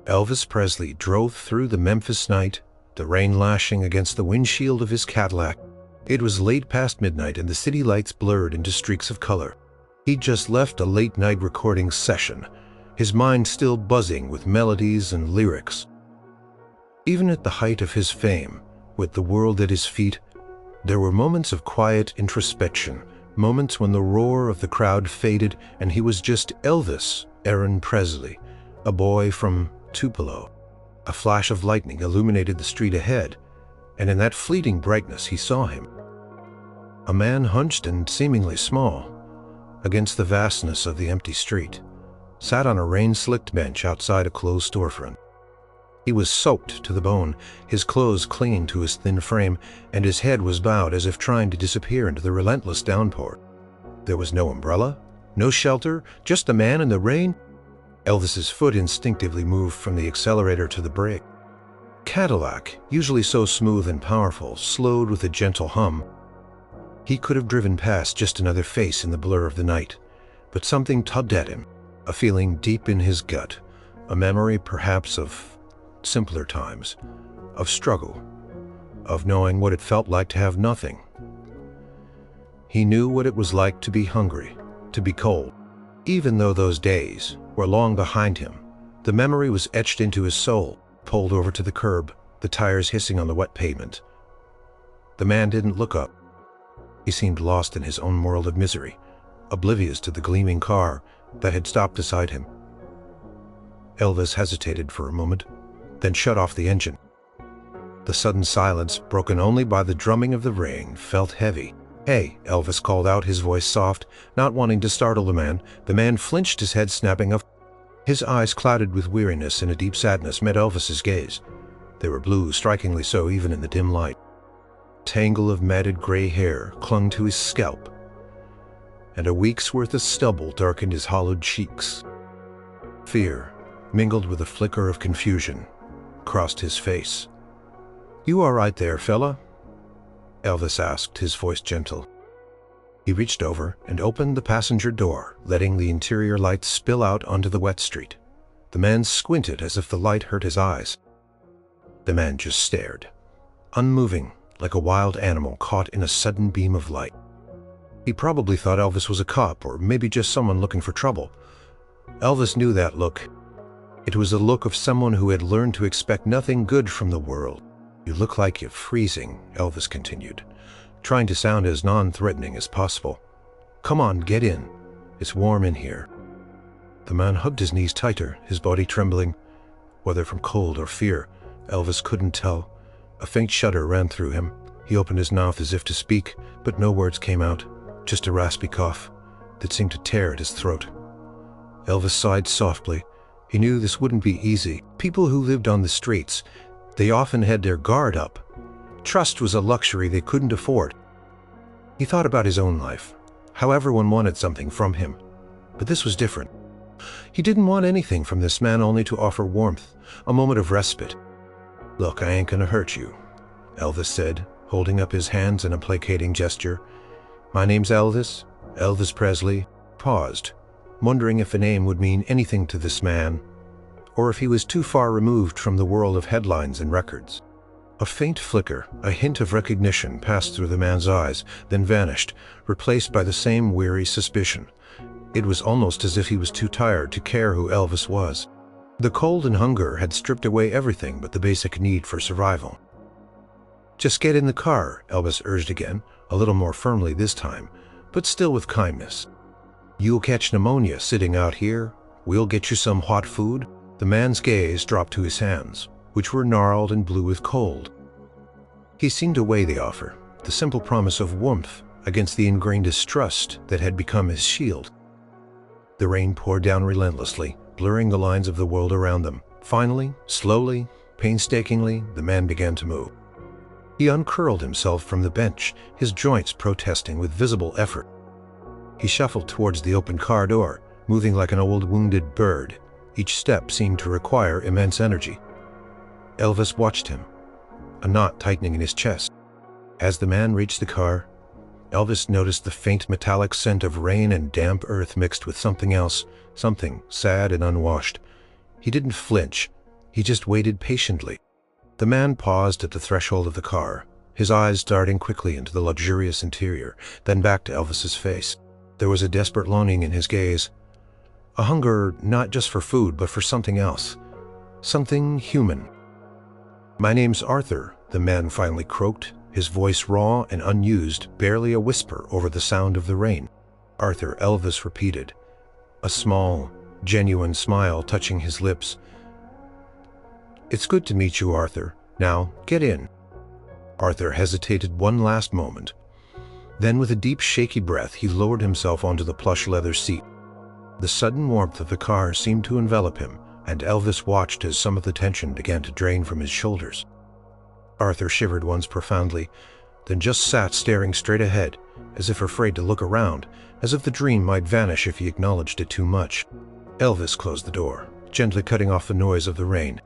Elvis Presley drove through the Memphis night, the rain lashing against the windshield of his Cadillac. It was late past midnight and the city lights blurred into streaks of color. He'd just left a late-night recording session, his mind still buzzing with melodies and lyrics. Even at the height of his fame, with the world at his feet, there were moments of quiet introspection, moments when the roar of the crowd faded and he was just Elvis Aaron Presley, a boy from Tupelo. A flash of lightning illuminated the street ahead, and in that fleeting brightness he saw him. A man hunched and seemingly small, against the vastness of the empty street, sat on a rain-slicked bench outside a closed storefront. He was soaked to the bone, his clothes clinging to his thin frame, and his head was bowed as if trying to disappear into the relentless downpour. There was no umbrella, no shelter, just the man in the rain. Elvis's foot instinctively moved from the accelerator to the brake. Cadillac, usually so smooth and powerful, slowed with a gentle hum. He could have driven past just another face in the blur of the night, but something tugged at him, a feeling deep in his gut, a memory perhaps of simpler times, of struggle, of knowing what it felt like to have nothing. He knew what it was like to be hungry, to be cold. Even though those days were long behind him, the memory was etched into his soul, pulled over to the curb, the tires hissing on the wet pavement. The man didn't look up. He seemed lost in his own world of misery, oblivious to the gleaming car that had stopped beside him. Elvis hesitated for a moment, then shut off the engine. The sudden silence, broken only by the drumming of the rain, felt heavy. "Hey," Elvis called out, his voice soft, not wanting to startle the man. The man flinched, his head snapping up. His eyes, clouded with weariness and a deep sadness, met Elvis's gaze. They were blue, strikingly so even in the dim light. A tangle of matted gray hair clung to his scalp, and a week's worth of stubble darkened his hollowed cheeks. Fear, mingled with a flicker of confusion, crossed his face. "You all right there, fella?" Elvis asked, his voice gentle. He reached over and opened the passenger door, letting the interior light spill out onto the wet street. The man squinted as if the light hurt his eyes. The man just stared, unmoving, like a wild animal caught in a sudden beam of light. He probably thought Elvis was a cop, or maybe just someone looking for trouble. Elvis knew that look. It was the look of someone who had learned to expect nothing good from the world. "You look like you're freezing," Elvis continued, trying to sound as non-threatening as possible. "Come on, get in. It's warm in here." The man hugged his knees tighter, his body trembling. Whether from cold or fear, Elvis couldn't tell. A faint shudder ran through him. He opened his mouth as if to speak, but no words came out, just a raspy cough that seemed to tear at his throat. Elvis sighed softly. He knew this wouldn't be easy. People who lived on the streets, they often had their guard up. Trust was a luxury they couldn't afford. He thought about his own life, how everyone wanted something from him. But this was different. He didn't want anything from this man, only to offer warmth, a moment of respite. "Look, I ain't gonna hurt you," Elvis said, holding up his hands in a placating gesture. "My name's Elvis Presley." Paused, wondering if a name would mean anything to this man, or if he was too far removed from the world of headlines and records. A faint flicker, a hint of recognition passed through the man's eyes, then vanished, replaced by the same weary suspicion. It was almost as if he was too tired to care who Elvis was. The cold and hunger had stripped away everything but the basic need for survival. "Just get in the car," Elvis urged again, a little more firmly this time, but still with kindness. "You'll catch pneumonia sitting out here. We'll get you some hot food." The man's gaze dropped to his hands, which were gnarled and blue with cold. He seemed to weigh the offer, the simple promise of warmth, against the ingrained distrust that had become his shield. The rain poured down relentlessly, blurring the lines of the world around them. Finally, slowly, painstakingly, the man began to move. He uncurled himself from the bench, his joints protesting with visible effort. He shuffled towards the open car door, moving like an old wounded bird. Each step seemed to require immense energy. Elvis watched him, a knot tightening in his chest. As the man reached the car, Elvis noticed the faint metallic scent of rain and damp earth mixed with something else, something sad and unwashed. He didn't flinch, He just waited patiently. The man paused at the threshold of the car, his eyes darting quickly into the luxurious interior, then back to Elvis's face. There was a desperate longing in his gaze, a hunger not just for food, but for something else, something human. "My name's Arthur," the man finally croaked, his voice raw and unused, barely a whisper over the sound of the rain. "Arthur," Elvis repeated, a small, genuine smile touching his lips. "It's good to meet you, Arthur. Now, get in." Arthur hesitated one last moment. Then, with a deep, shaky breath, he lowered himself onto the plush leather seat. The sudden warmth of the car seemed to envelop him, and Elvis watched as some of the tension began to drain from his shoulders. Arthur shivered once profoundly, then just sat staring straight ahead, as if afraid to look around, as if the dream might vanish if he acknowledged it too much. Elvis closed the door, gently cutting off the noise of the rain.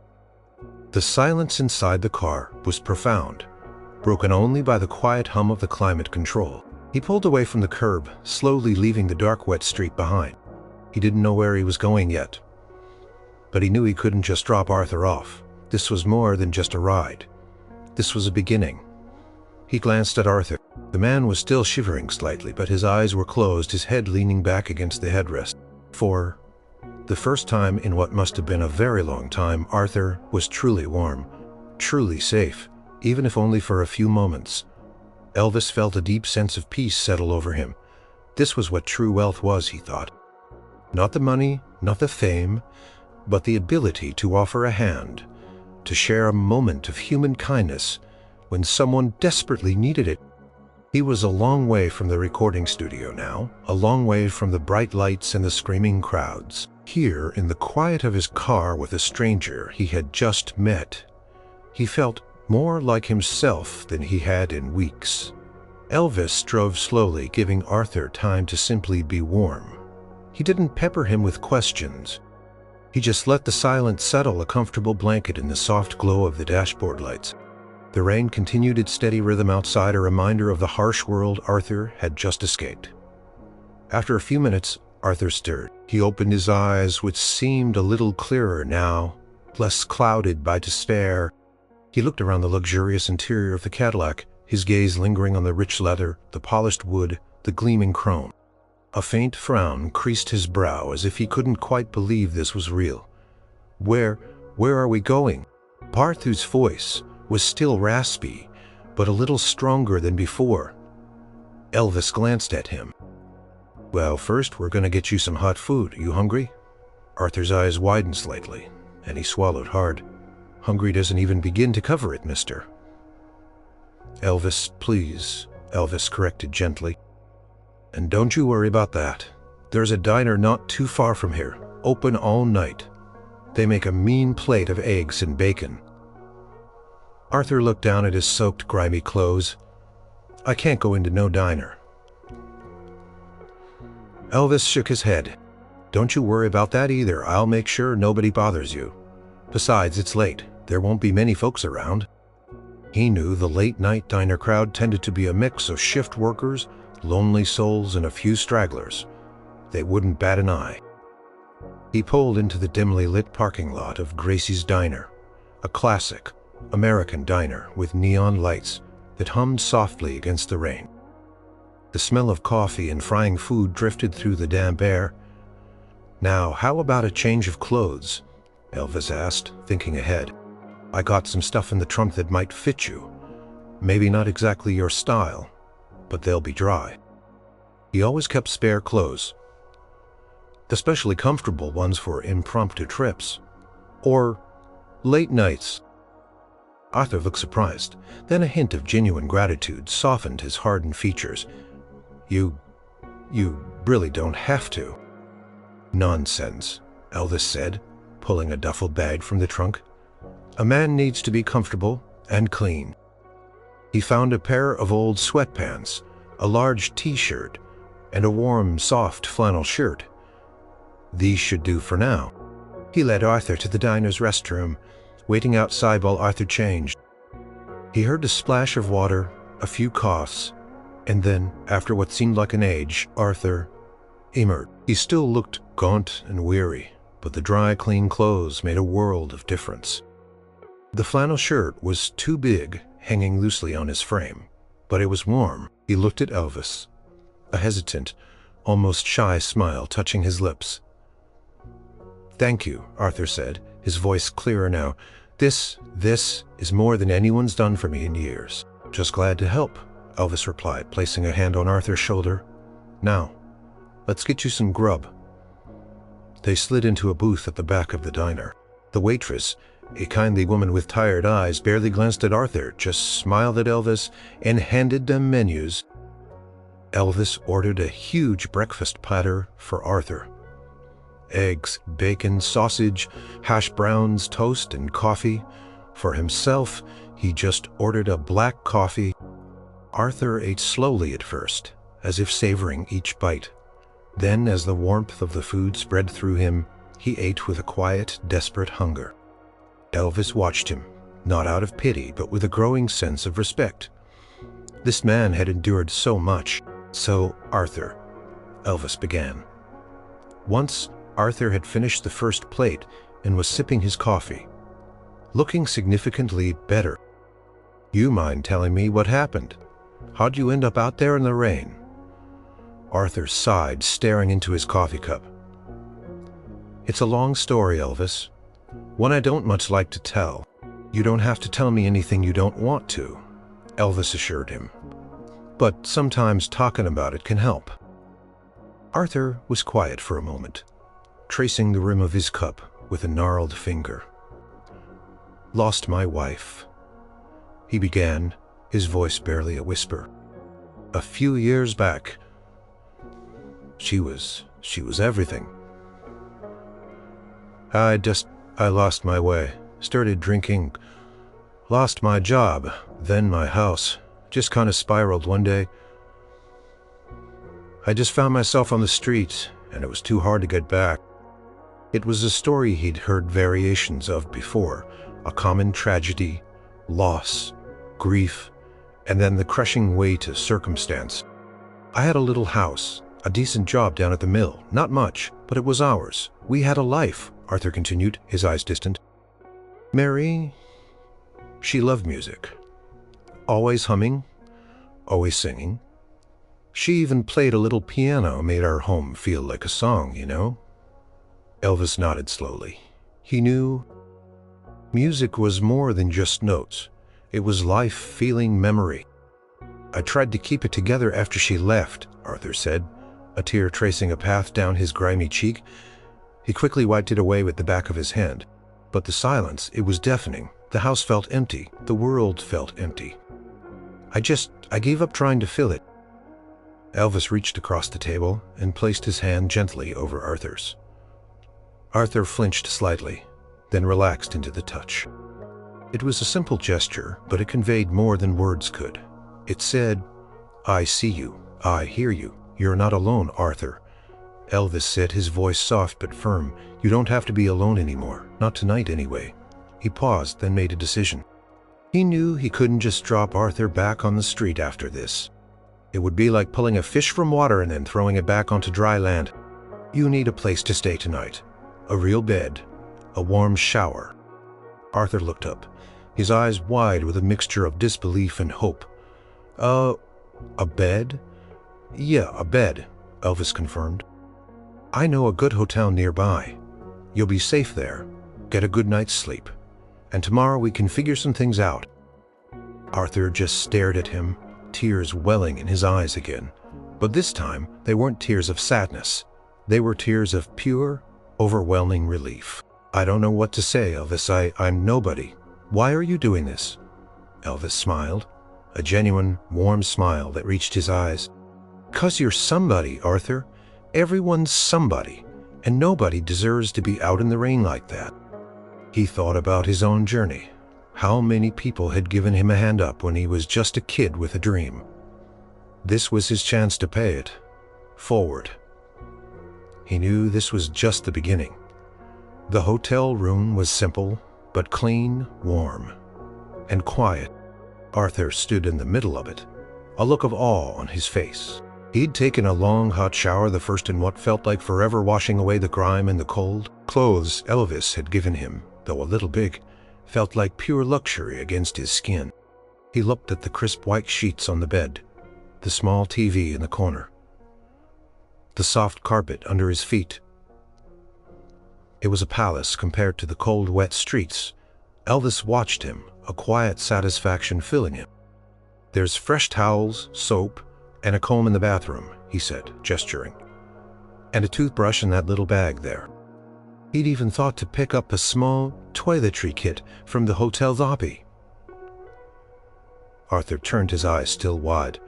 The silence inside the car was profound, broken only by the quiet hum of the climate control. He pulled away from the curb, slowly leaving the dark, wet street behind. He didn't know where he was going yet, but he knew he couldn't just drop Arthur off. This was more than just a ride. This was a beginning. He glanced at Arthur. The man was still shivering slightly, but his eyes were closed, his head leaning back against the headrest. For the first time in what must have been a very long time, Arthur was truly warm, truly safe, even if only for a few moments. Elvis felt a deep sense of peace settle over him. This was what true wealth was, he thought. Not the money, not the fame, but the ability to offer a hand, to share a moment of human kindness when someone desperately needed it. He was a long way from the recording studio now, a long way from the bright lights and the screaming crowds. Here, in the quiet of his car with a stranger he had just met, he felt more like himself than he had in weeks. Elvis drove slowly, giving Arthur time to simply be warm. He didn't pepper him with questions. He just let the silence settle, a comfortable blanket in the soft glow of the dashboard lights. The rain continued its steady rhythm outside, a reminder of the harsh world Arthur had just escaped. After a few minutes, Arthur stirred. He opened his eyes, which seemed a little clearer now, less clouded by despair. He looked around the luxurious interior of the Cadillac, his gaze lingering on the rich leather, the polished wood, the gleaming chrome. A faint frown creased his brow, as if he couldn't quite believe this was real. Where are we going?" Arthur's voice was still raspy, but a little stronger than before. Elvis glanced at him. "Well, first we're going to get you some hot food. You hungry?" Arthur's eyes widened slightly, and he swallowed hard. "Hungry doesn't even begin to cover it, mister." "Elvis, please," Elvis corrected gently. "And don't you worry about that. There's a diner not too far from here, open all night. They make a mean plate of eggs and bacon." Arthur looked down at his soaked, grimy clothes. "I can't go into no diner." Elvis shook his head. "Don't you worry about that either. I'll make sure nobody bothers you. Besides, it's late. There won't be many folks around." He knew the late-night diner crowd tended to be a mix of shift workers, lonely souls, and a few stragglers. They wouldn't bat an eye. He pulled into the dimly lit parking lot of Gracie's Diner, a classic American diner with neon lights that hummed softly against the rain. The smell of coffee and frying food drifted through the damp air. "Now, how about a change of clothes?" Elvis asked, thinking ahead. "I got some stuff in the trunk that might fit you. Maybe not exactly your style, but they'll be dry." He always kept spare clothes, especially comfortable ones for impromptu trips or late nights. Arthur looked surprised. Then a hint of genuine gratitude softened his hardened features. You really don't have to." "Nonsense," Elvis said, pulling a duffel bag from the trunk. "A man needs to be comfortable and clean." He found a pair of old sweatpants, a large t-shirt, and a warm, soft flannel shirt. These should do for now. He led Arthur to the diner's restroom, waiting outside while Arthur changed. He heard a splash of water, a few coughs, and then, after what seemed like an age, Arthur emerged. He still looked gaunt and weary, but the dry, clean clothes made a world of difference. The flannel shirt was too big, hanging loosely on his frame, but it was warm. He looked at Elvis, a hesitant, almost shy smile touching his lips. "Thank you," Arthur said, his voice clearer now. This is more than anyone's done for me in years." "Just glad to help," Elvis replied, placing a hand on Arthur's shoulder. "Now, let's get you some grub." They slid into a booth at the back of the diner. The waitress, a kindly woman with tired eyes, barely glanced at Arthur, just smiled at Elvis and handed them menus. Elvis ordered a huge breakfast platter for Arthur. Eggs, bacon, sausage, hash browns, toast, and coffee. For himself, he just ordered a black coffee. Arthur ate slowly at first, as if savoring each bite. Then, as the warmth of the food spread through him, he ate with a quiet, desperate hunger. Elvis watched him, not out of pity, but with a growing sense of respect. This man had endured so much. "So, Arthur," Elvis began. Once Arthur had finished the first plate and was sipping his coffee, looking significantly better. "You mind telling me what happened? How'd you end up out there in the rain?" Arthur sighed, staring into his coffee cup. "It's a long story, Elvis. One I don't much like to tell." "You don't have to tell me anything you don't want to," Elvis assured him. "But sometimes talking about it can help." Arthur was quiet for a moment, tracing the rim of his cup with a gnarled finger. "Lost my wife," he began, his voice barely a whisper. "A few years back. She was everything. I lost my way, started drinking, lost my job, then my house, just kind of spiraled one day. I just found myself on the street, and it was too hard to get back." It was a story he'd heard variations of before, a common tragedy, loss, grief, and then the crushing weight of circumstance. "I had a little house, a decent job down at the mill, not much, but it was ours. We had a life," Arthur continued, his eyes distant. "Mary, she loved music. Always humming, always singing. She even played a little piano, made our home feel like a song, you know?" Elvis nodded slowly. He knew music was more than just notes. It was life, feeling, memory. "I tried to keep it together after she left," Arthur said, a tear tracing a path down his grimy cheek. He quickly wiped it away with the back of his hand. But the silence, it was deafening. The house felt empty. The world felt empty. I gave up trying to fill it." Elvis reached across the table and placed his hand gently over Arthur's. Arthur flinched slightly, then relaxed into the touch. It was a simple gesture, but it conveyed more than words could. It said, "I see you. I hear you. You're not alone, Arthur." Elvis said, his voice soft but firm. "You don't have to be alone anymore. Not tonight, anyway." He paused, then made a decision. He knew he couldn't just drop Arthur back on the street after this. It would be like pulling a fish from water and then throwing it back onto dry land. "You need a place to stay tonight. A real bed. A warm shower." Arthur looked up, his eyes wide with a mixture of disbelief and hope. A bed?" "Yeah, a bed," Elvis confirmed. "I know a good hotel nearby. You'll be safe there. Get a good night's sleep. And tomorrow we can figure some things out." Arthur just stared at him, tears welling in his eyes again. But this time, they weren't tears of sadness. They were tears of pure, overwhelming relief. "I don't know what to say, Elvis. I'm nobody. Why are you doing this?" Elvis smiled, a genuine, warm smile that reached his eyes. "'Cause you're somebody, Arthur. Everyone's somebody, and nobody deserves to be out in the rain like that." He thought about his own journey. How many people had given him a hand up when he was just a kid with a dream? This was his chance to pay it forward. He knew this was just the beginning. The hotel room was simple, but clean, warm, and quiet. Arthur stood in the middle of it, a look of awe on his face. He'd taken a long hot shower, the first in what felt like forever, washing away the grime and the cold. Clothes Elvis had given him, though a little big, felt like pure luxury against his skin. He looked at the crisp white sheets on the bed, the small TV in the corner, the soft carpet under his feet. It was a palace compared to the cold, wet streets. Elvis watched him, a quiet satisfaction filling him. "There's fresh towels, soap, and a comb in the bathroom," he said, gesturing, "and a toothbrush in that little bag there." He'd even thought to pick up a small toiletry kit from the hotel's lobby. Arthur turned, his eyes still wide.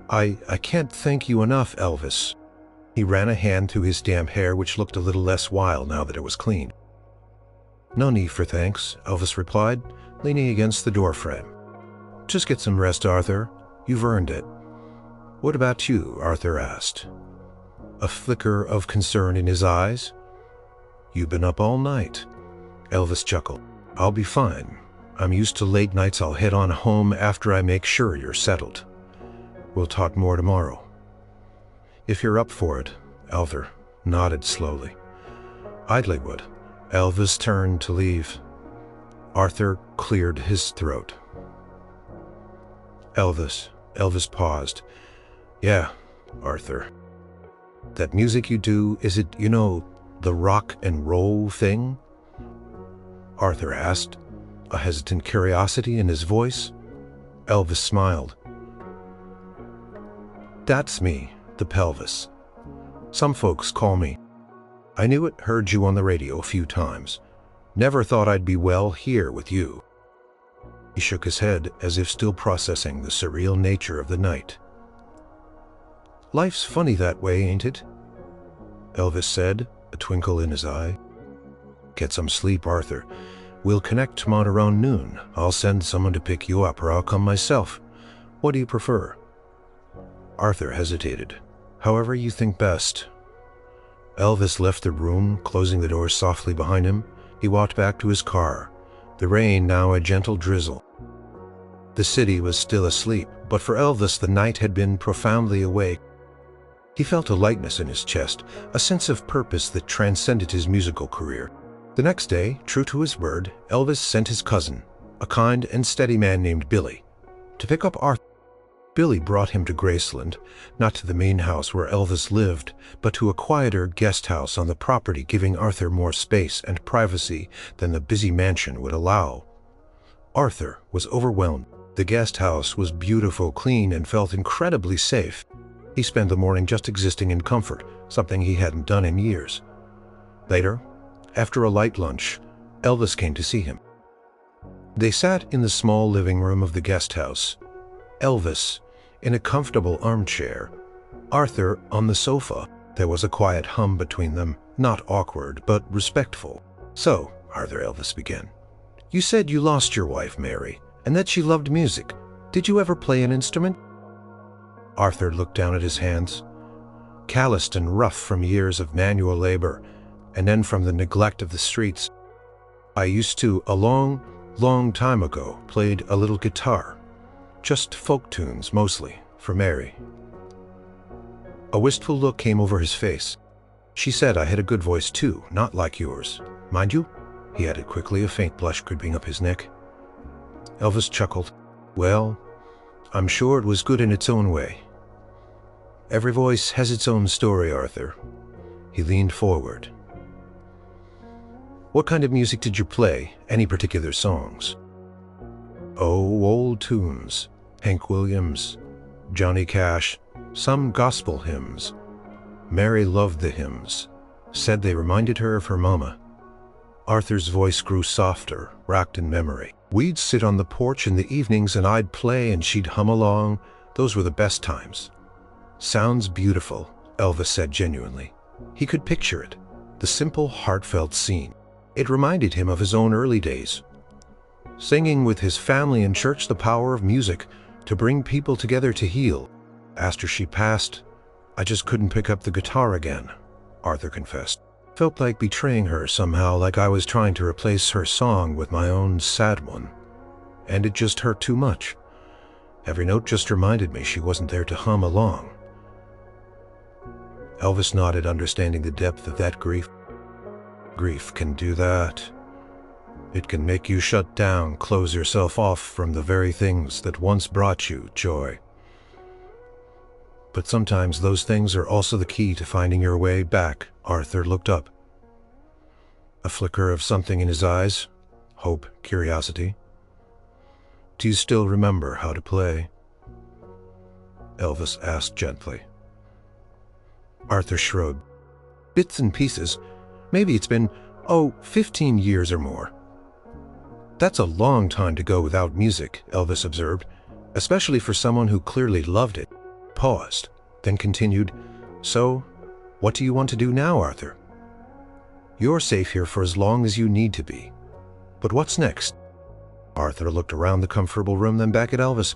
I can't thank you enough, Elvis." He ran a hand through his damp hair, which looked a little less wild now that it was clean. "No need for thanks," Elvis replied, leaning against the doorframe. "Just get some rest, Arthur. You've earned it." "What about you?" Arthur asked, a flicker of concern in his eyes. "You've been up all night." Elvis chuckled. "I'll be fine. I'm used to late nights. I'll head on home after I make sure you're settled. We'll talk more tomorrow." "If you're up for it," Arthur nodded slowly. "Idly would." Elvis turned to leave. Arthur cleared his throat. Elvis paused. "Yeah, Arthur. That music you do, is it, the rock and roll thing?" Arthur asked, a hesitant curiosity in his voice. Elvis smiled. "That's me, the pelvis. Some folks call me. I knew it, heard you on the radio a few times. Never thought I'd be here with you." He shook his head as if still processing the surreal nature of the night. "Life's funny that way, ain't it?" Elvis said, a twinkle in his eye. "Get some sleep, Arthur. We'll connect tomorrow around noon. I'll send someone to pick you up, or I'll come myself. What do you prefer?" Arthur hesitated. "However you think best." Elvis left the room, closing the door softly behind him. He walked back to his car, the rain now a gentle drizzle. The city was still asleep, but for Elvis the night had been profoundly awake. He felt a lightness in his chest, a sense of purpose that transcended his musical career. The next day, true to his word, Elvis sent his cousin, a kind and steady man named Billy, to pick up Arthur. Billy brought him to Graceland, not to the main house where Elvis lived, but to a quieter guest house on the property, giving Arthur more space and privacy than the busy mansion would allow. Arthur was overwhelmed. The guest house was beautiful, clean, and felt incredibly safe. He spent the morning just existing in comfort, something he hadn't done in years. Later, after a light lunch, Elvis came to see him. They sat in the small living room of the guest house. Elvis in a comfortable armchair, Arthur on the sofa. There was a quiet hum between them, not awkward, but respectful. "So, Arthur," Elvis began, "you said you lost your wife, Mary, and that she loved music. Did you ever play an instrument?" Arthur looked down at his hands, calloused and rough from years of manual labor, and then from the neglect of the streets. "I used to, a long, long time ago, played a little guitar. Just folk tunes, mostly, for Mary." A wistful look came over his face. "She said I had a good voice too, not like yours. Mind you," he added quickly, a faint blush creeping up his neck. Elvis chuckled. "Well, I'm sure it was good in its own way. Every voice has its own story, Arthur." He leaned forward. "What kind of music did you play? Any particular songs?" "Oh, old tunes. Hank Williams, Johnny Cash, some gospel hymns. Mary loved the hymns. Said they reminded her of her mama." Arthur's voice grew softer, racked in memory. "We'd sit on the porch in the evenings and I'd play and she'd hum along. Those were the best times." "Sounds beautiful," Elvis said genuinely. He could picture it, the simple, heartfelt scene. It reminded him of his own early days, singing with his family in church, the power of music to bring people together to heal. "After she passed, I just couldn't pick up the guitar again," Arthur confessed. "Felt like betraying her somehow, like I was trying to replace her song with my own sad one. And it just hurt too much. Every note just reminded me she wasn't there to hum along. Elvis nodded, understanding the depth of that grief. Grief can do that. It can make you shut down, close yourself off from the very things that once brought you joy. But sometimes those things are also the key to finding your way back. Arthur looked up. A flicker of something in his eyes. Hope, curiosity. Do you still remember how to play? Elvis asked gently. Arthur shrugged. Bits and pieces. Maybe it's been, 15 years or more. That's a long time to go without music, Elvis observed, especially for someone who clearly loved it. Paused, then continued, So, what do you want to do now, Arthur? You're safe here for as long as you need to be. But what's next? Arthur looked around the comfortable room, then back at Elvis.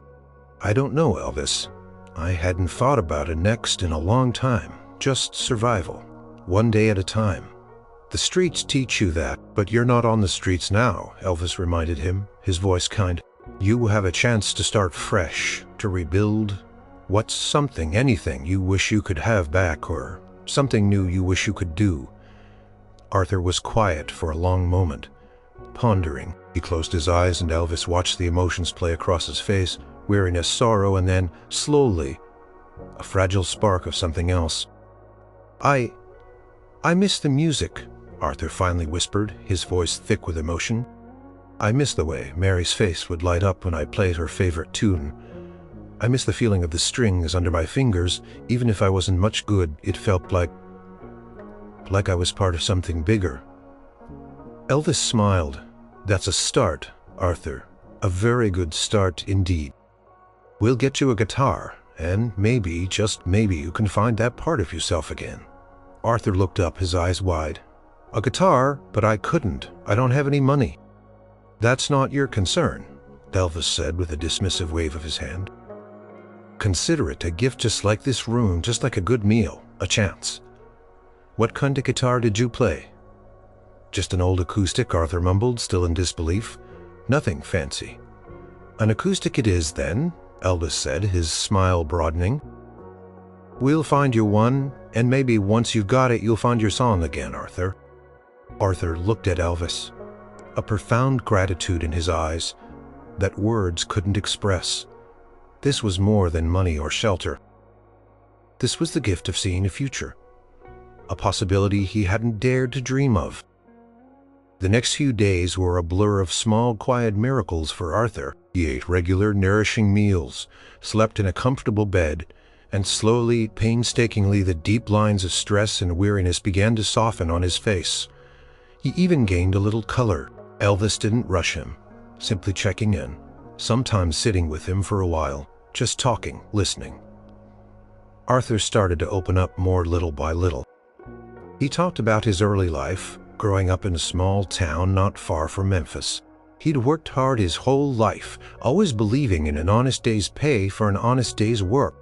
I don't know, Elvis. I hadn't thought about a next in a long time. Just survival. One day at a time. The streets teach you that, but you're not on the streets now, Elvis reminded him, his voice kind. You have a chance to start fresh, to rebuild. What's something, anything you wish you could have back, or something new you wish you could do? Arthur was quiet for a long moment, pondering. He closed his eyes and Elvis watched the emotions play across his face, weariness, sorrow, and then, slowly, a fragile spark of something else. I miss the music, Arthur finally whispered, his voice thick with emotion. I miss the way Mary's face would light up when I played her favorite tune. I miss the feeling of the strings under my fingers. Even if I wasn't much good, it felt like I was part of something bigger. Elvis smiled. That's a start, Arthur. A very good start indeed. We'll get you a guitar, and maybe, just maybe, you can find that part of yourself again. Arthur looked up, his eyes wide. A guitar? But I couldn't. I don't have any money. That's not your concern, Elvis said with a dismissive wave of his hand. Consider it a gift, just like this room, just like a good meal, a chance. What kind of guitar did you play? Just an old acoustic, Arthur mumbled, still in disbelief. Nothing fancy. An acoustic it is, then, Elvis said, his smile broadening. We'll find you one, and maybe once you've got it, you'll find your song again, Arthur. Arthur looked at Elvis, a profound gratitude in his eyes that words couldn't express. This was more than money or shelter. This was the gift of seeing a future, a possibility he hadn't dared to dream of. The next few days were a blur of small, quiet miracles for Arthur. He ate regular, nourishing meals, slept in a comfortable bed, and slowly, painstakingly, the deep lines of stress and weariness began to soften on his face. He even gained a little color. Elvis didn't rush him, simply checking in, sometimes sitting with him for a while, just talking, listening. Arthur started to open up more little by little. He talked about his early life, growing up in a small town not far from Memphis. He'd worked hard his whole life, always believing in an honest day's pay for an honest day's work.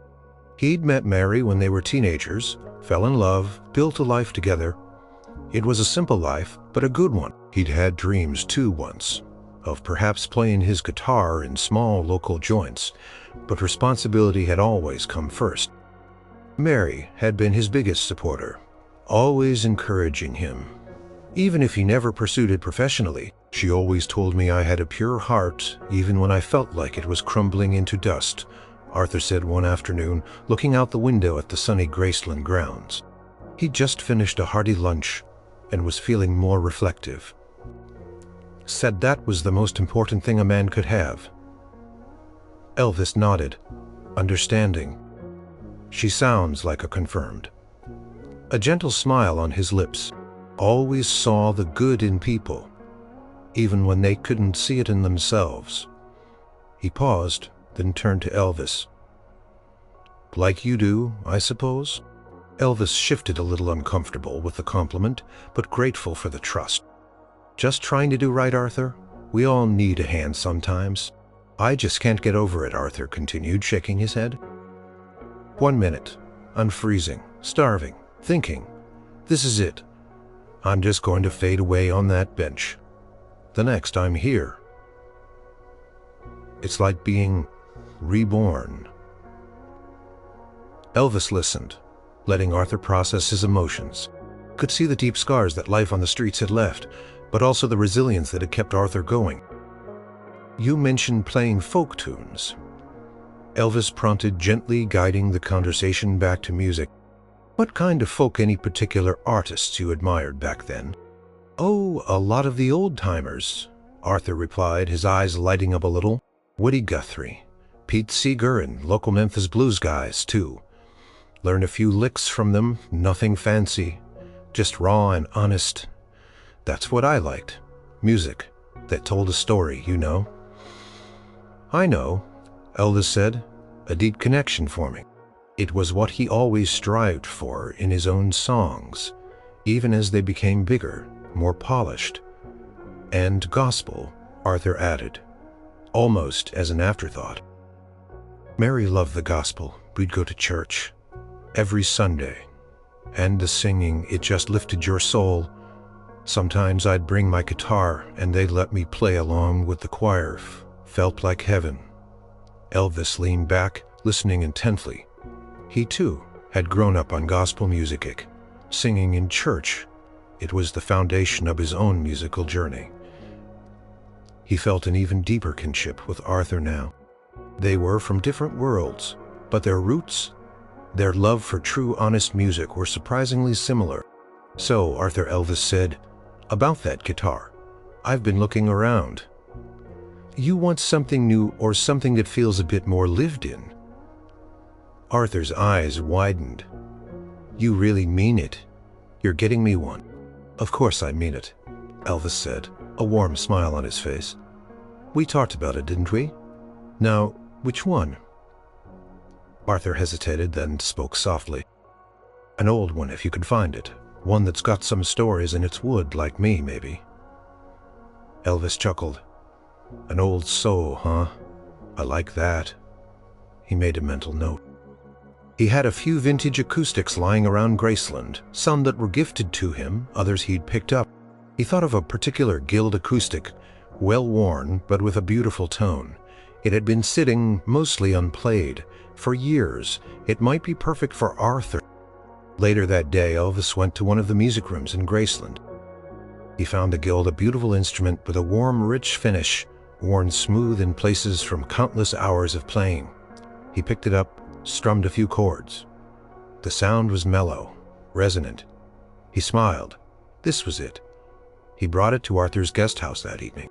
He'd met Mary when they were teenagers, fell in love, built a life together. It was a simple life, but a good one. He'd had dreams too once, of perhaps playing his guitar in small local joints, but responsibility had always come first. Mary had been his biggest supporter, always encouraging him. Even if he never pursued it professionally, she always told me I had a pure heart, even when I felt like it was crumbling into dust, Arthur said one afternoon, looking out the window at the sunny Graceland grounds. He'd just finished a hearty lunch and was feeling more reflective. Said that was the most important thing a man could have. Elvis nodded, understanding. She sounds like a confirmed. A gentle smile on his lips. Always saw the good in people, even when they couldn't see it in themselves. He paused, then turned to Elvis. Like you do, I suppose? Elvis shifted a little, uncomfortable with the compliment, but grateful for the trust. Just trying to do right, Arthur? We all need a hand sometimes. I just can't get over it, Arthur continued, shaking his head. 1 minute. I'm freezing, starving, thinking. This is it. I'm just going to fade away on that bench. The next, I'm here. It's like being reborn. Elvis listened, letting Arthur process his emotions. Could see the deep scars that life on the streets had left, but also the resilience that had kept Arthur going. "You mentioned playing folk tunes." Elvis prompted, gently guiding the conversation back to music. "What kind of folk? Any particular artists you admired back then?" "Oh, a lot of the old-timers," Arthur replied, his eyes lighting up a little. "Woody Guthrie, Pete Seeger, and local Memphis blues guys, too. Learned a few licks from them, nothing fancy, just raw and honest. That's what I liked. Music that told a story, you know." "I know," Elvis said, a deep connection forming. It was what he always strived for in his own songs, even as they became bigger, more polished. "And gospel," Arthur added, almost as an afterthought. "Mary loved the gospel. We'd go to church every Sunday. And the singing, it just lifted your soul. Sometimes I'd bring my guitar and they'd let me play along with the choir. Felt like heaven." Elvis leaned back, listening intently. He too had grown up on gospel music, singing in church. It was the foundation of his own musical journey. He felt an even deeper kinship with Arthur now. They were from different worlds, but their roots, their love for true, honest music, were surprisingly similar. "So, Arthur," Elvis said, "about that guitar, I've been looking around. You want something new, or something that feels a bit more lived in?" Arthur's eyes widened. "You really mean it? You're getting me one?" "Of course I mean it," Elvis said, a warm smile on his face. "We talked about it, didn't we? Now, which one?" Arthur hesitated, then spoke softly. "An old one, if you could find it. One that's got some stories in its wood, like me, maybe." Elvis chuckled. "An old soul, huh? I like that." He made a mental note. He had a few vintage acoustics lying around Graceland, some that were gifted to him, others he'd picked up. He thought of a particular Guild acoustic, well-worn but with a beautiful tone. It had been sitting, mostly unplayed, for years. It might be perfect for Arthur. Later that day, Elvis went to one of the music rooms in Graceland. He found the Guild a beautiful instrument with a warm, rich finish, worn smooth in places from countless hours of playing. He picked it up, strummed a few chords. The sound was mellow, resonant. He smiled. This was it. He brought it to Arthur's guest house that evening.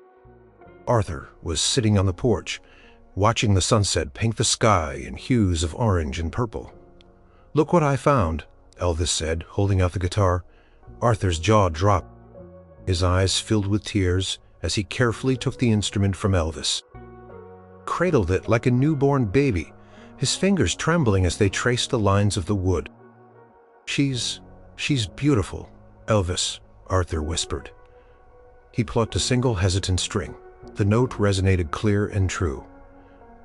Arthur was sitting on the porch, watching the sunset paint the sky in hues of orange and purple. "Look what I found," Elvis said, holding out the guitar. Arthur's jaw dropped. His eyes filled with tears as he carefully took the instrument from Elvis. Cradled it like a newborn baby, his fingers trembling as they traced the lines of the wood. She's beautiful, Elvis," Arthur whispered. He plucked a single hesitant string. The note resonated clear and true.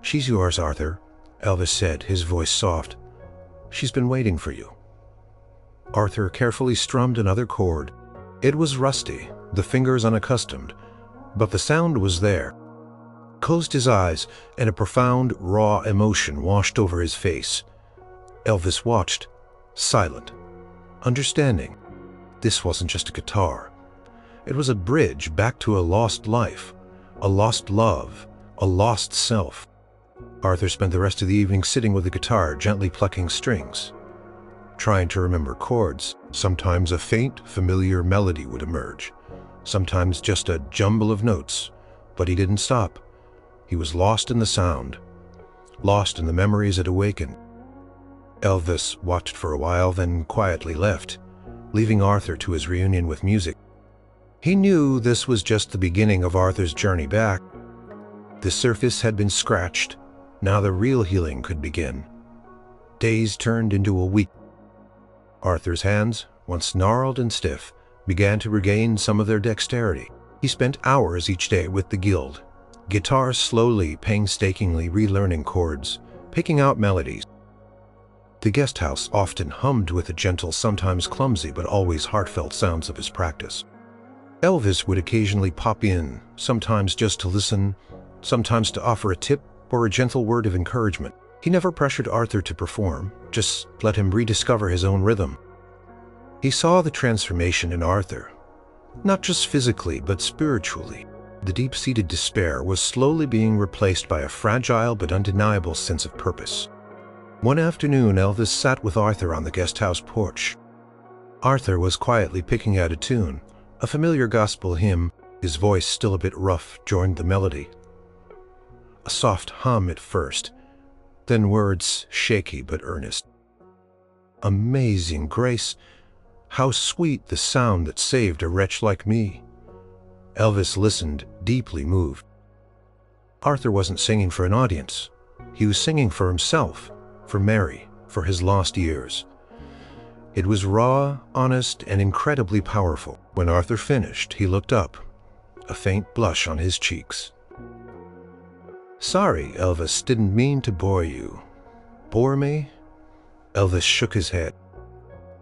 "She's yours, Arthur," Elvis said, his voice soft. "She's been waiting for you." Arthur carefully strummed another chord. It was rusty, the fingers unaccustomed, but the sound was there. Closed his eyes, and a profound, raw emotion washed over his face. Elvis watched, silent, understanding. This wasn't just a guitar. It was a bridge back to a lost life, a lost love, a lost self. Arthur spent the rest of the evening sitting with the guitar, gently plucking strings, trying to remember chords. Sometimes a faint, familiar melody would emerge, sometimes just a jumble of notes, but he didn't stop. He was lost in the sound, lost in the memories it awakened. Elvis watched for a while, then quietly left, leaving Arthur to his reunion with music. He knew this was just the beginning of Arthur's journey back. The surface had been scratched. Now the real healing could begin. Days turned into a week. Arthur's hands, once gnarled and stiff, began to regain some of their dexterity. He spent hours each day with the Guild, guitar slowly, painstakingly relearning chords, picking out melodies. The guest house often hummed with the gentle, sometimes clumsy, but always heartfelt sounds of his practice. Elvis would occasionally pop in, sometimes just to listen, sometimes to offer a tip or a gentle word of encouragement. He never pressured Arthur to perform, just let him rediscover his own rhythm. He saw the transformation in Arthur, not just physically but spiritually. The deep-seated despair was slowly being replaced by a fragile but undeniable sense of purpose. One afternoon, Elvis sat with Arthur on the guest house porch. Arthur was quietly picking out a tune, a familiar gospel hymn. His voice, still a bit rough, joined the melody. A soft hum at first, then words shaky but earnest. Amazing grace, how sweet the sound that saved a wretch like me. Elvis listened, deeply moved. Arthur wasn't singing for an audience. He was singing for himself, for Mary, for his lost years. It was raw, honest, and incredibly powerful. When Arthur finished, he looked up, a faint blush on his cheeks. "Sorry, Elvis, didn't mean to bore you." "Bore me?" Elvis shook his head.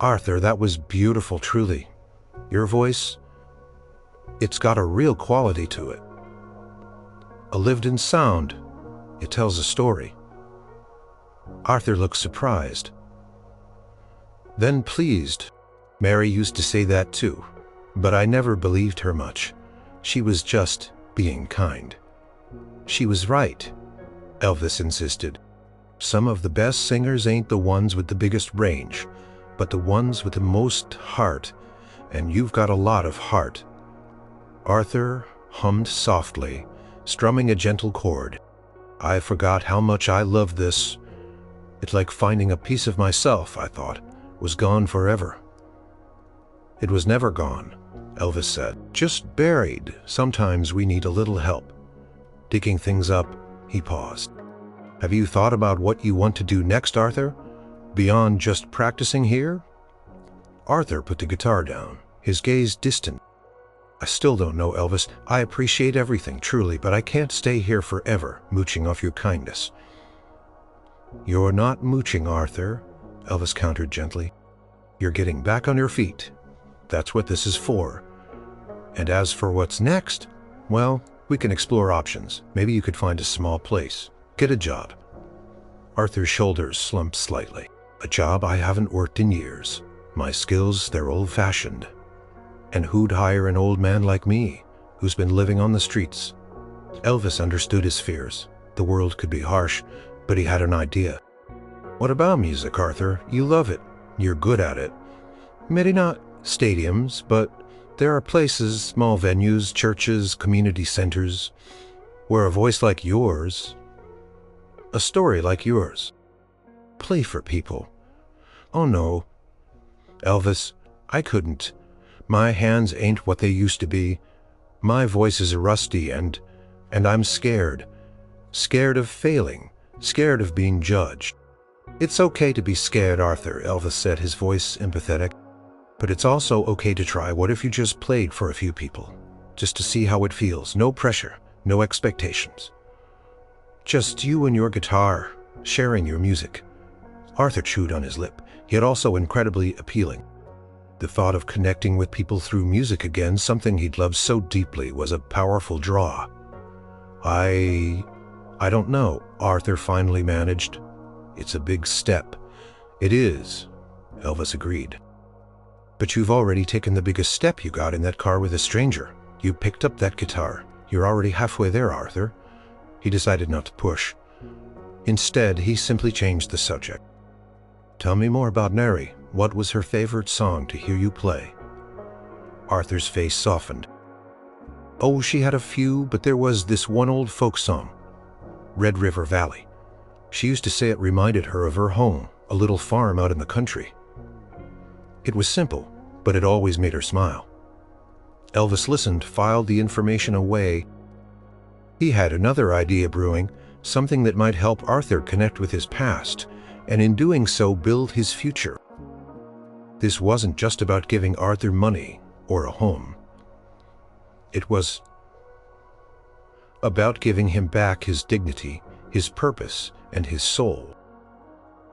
"Arthur, that was beautiful, truly. Your voice, it's got a real quality to it. A lived-in sound. It tells a story." Arthur looked surprised, then pleased. "Mary used to say that too, but I never believed her much. She was just being kind." "She was right," Elvis insisted. "Some of the best singers ain't the ones with the biggest range, but the ones with the most heart, and you've got a lot of heart." Arthur hummed softly, strumming a gentle chord. "I forgot how much I loved this. It's like finding a piece of myself, I thought, was gone forever." "It was never gone," Elvis said. "Just buried. Sometimes we need a little help digging things up." He paused. "Have you thought about what you want to do next, Arthur? Beyond just practicing here?" Arthur put the guitar down, his gaze distant. "I still don't know, Elvis. I appreciate everything, truly, but I can't stay here forever, mooching off your kindness." "You're not mooching, Arthur," Elvis countered gently. "You're getting back on your feet. That's what this is for. And as for what's next, well, we can explore options. Maybe you could find a small place, get a job." Arthur's shoulders slumped slightly. "A job? I haven't worked in years. My skills, they're old-fashioned. And who'd hire an old man like me, who's been living on the streets?" Elvis understood his fears. The world could be harsh, but he had an idea. "What about music, Arthur? You love it. You're good at it. Maybe not stadiums, but there are places, small venues, churches, community centers, where a voice like yours, a story like yours, play for people." "Oh no, Elvis, I couldn't. My hands ain't what they used to be. My voice is rusty and I'm scared. Scared of failing, scared of being judged." "It's okay to be scared, Arthur," Elvis said, his voice empathetic. "But it's also okay to try. What if you just played for a few people, just to see how it feels? No pressure, no expectations. Just you and your guitar, sharing your music." Arthur chewed on his lip, yet also incredibly appealing. The thought of connecting with people through music again, something he'd loved so deeply, was a powerful draw. I don't know," Arthur finally managed. "It's a big step." "It is," Elvis agreed. "But you've already taken the biggest step. You got in that car with a stranger. You picked up that guitar. You're already halfway there, Arthur." He decided not to push. Instead, he simply changed the subject. "Tell me more about Mary. What was her favorite song to hear you play?" Arthur's face softened. "Oh, she had a few, but there was this one old folk song, Red River Valley. She used to say it reminded her of her home, a little farm out in the country. It was simple, but it always made her smile." Elvis listened, filed the information away. He had another idea brewing, something that might help Arthur connect with his past, and in doing so build his future. This wasn't just about giving Arthur money or a home. It was about giving him back his dignity, his purpose, and his soul.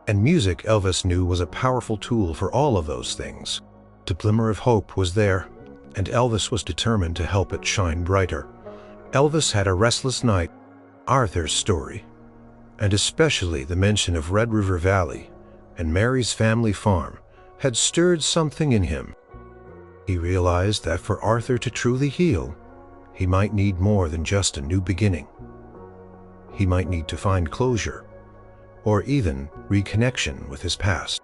And music, Elvis knew, was a powerful tool for all of those things. The glimmer of hope was there, and Elvis was determined to help it shine brighter. Elvis had a restless night. Arthur's story. and especially the mention of Red River Valley and Mary's family farm had stirred something in him. He realized that for Arthur to truly heal, he might need more than just a new beginning. He might need to find closure, or even reconnection with his past.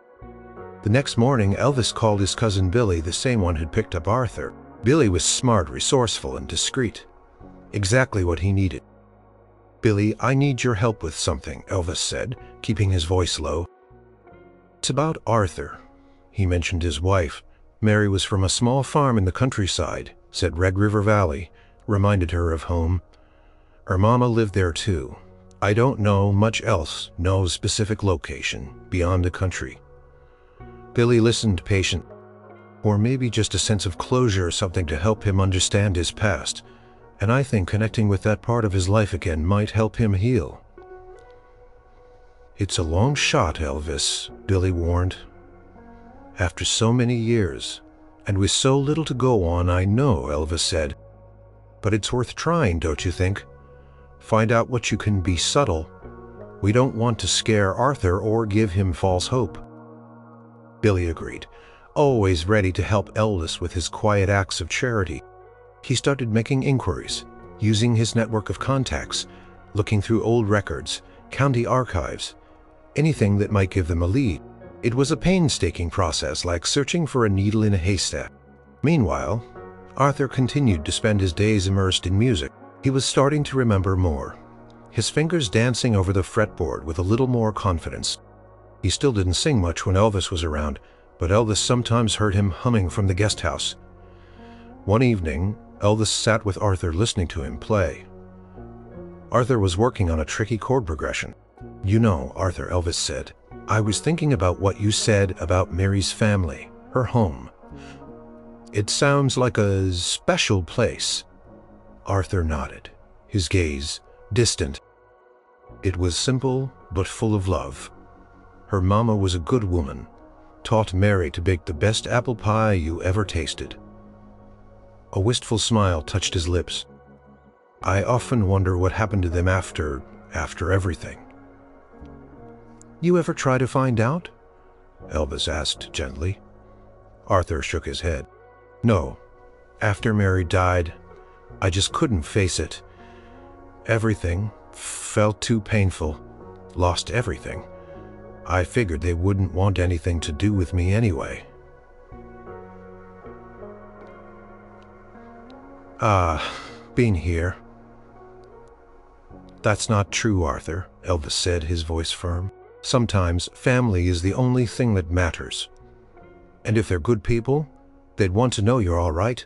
The next morning, Elvis called his cousin Billy, the same one who'd picked up Arthur. Billy was smart, resourceful, and discreet. Exactly what he needed. "Billy, I need your help with something," Elvis said, keeping his voice low. "It's about Arthur." He mentioned his wife. Mary was from a small farm in the countryside, said Red River Valley, reminded her of home. Her mama lived there too. I don't know much else, no specific location, beyond the country. Billy listened patient, or maybe just a sense of closure, something to help him understand his past, and I think connecting with that part of his life again might help him heal. "It's a long shot, Elvis," Billy warned. "After so many years, and with so little to go on, I know," Elvis said. "But it's worth trying, don't you think? Find out what you can be subtle. We don't want to scare Arthur or give him false hope." Billy agreed, always ready to help Elvis with his quiet acts of charity. He started making inquiries, using his network of contacts, looking through old records, county archives, anything that might give them a lead. It was a painstaking process, like searching for a needle in a haystack. Meanwhile, Arthur continued to spend his days immersed in music. He was starting to remember more, his fingers dancing over the fretboard with a little more confidence. He still didn't sing much when Elvis was around, but Elvis sometimes heard him humming from the guest house. One evening, Elvis sat with Arthur listening to him play. Arthur was working on a tricky chord progression. "You know, Arthur," Elvis said, "I was thinking about what you said about Mary's family, her home. It sounds like a special place." Arthur nodded, his gaze distant. "It was simple, but full of love. Her mama was a good woman, taught Mary to bake the best apple pie you ever tasted." A wistful smile touched his lips. "I often wonder what happened to them after everything." "You ever try to find out?" Elvis asked gently. Arthur shook his head. "No. After Mary died, I just couldn't face it. Everything felt too painful. Lost everything. I figured they wouldn't want anything to do with me anyway." Been here." "That's not true, Arthur," Elvis said, his voice firm. "Sometimes family is the only thing that matters. And if they're good people, they'd want to know you're all right."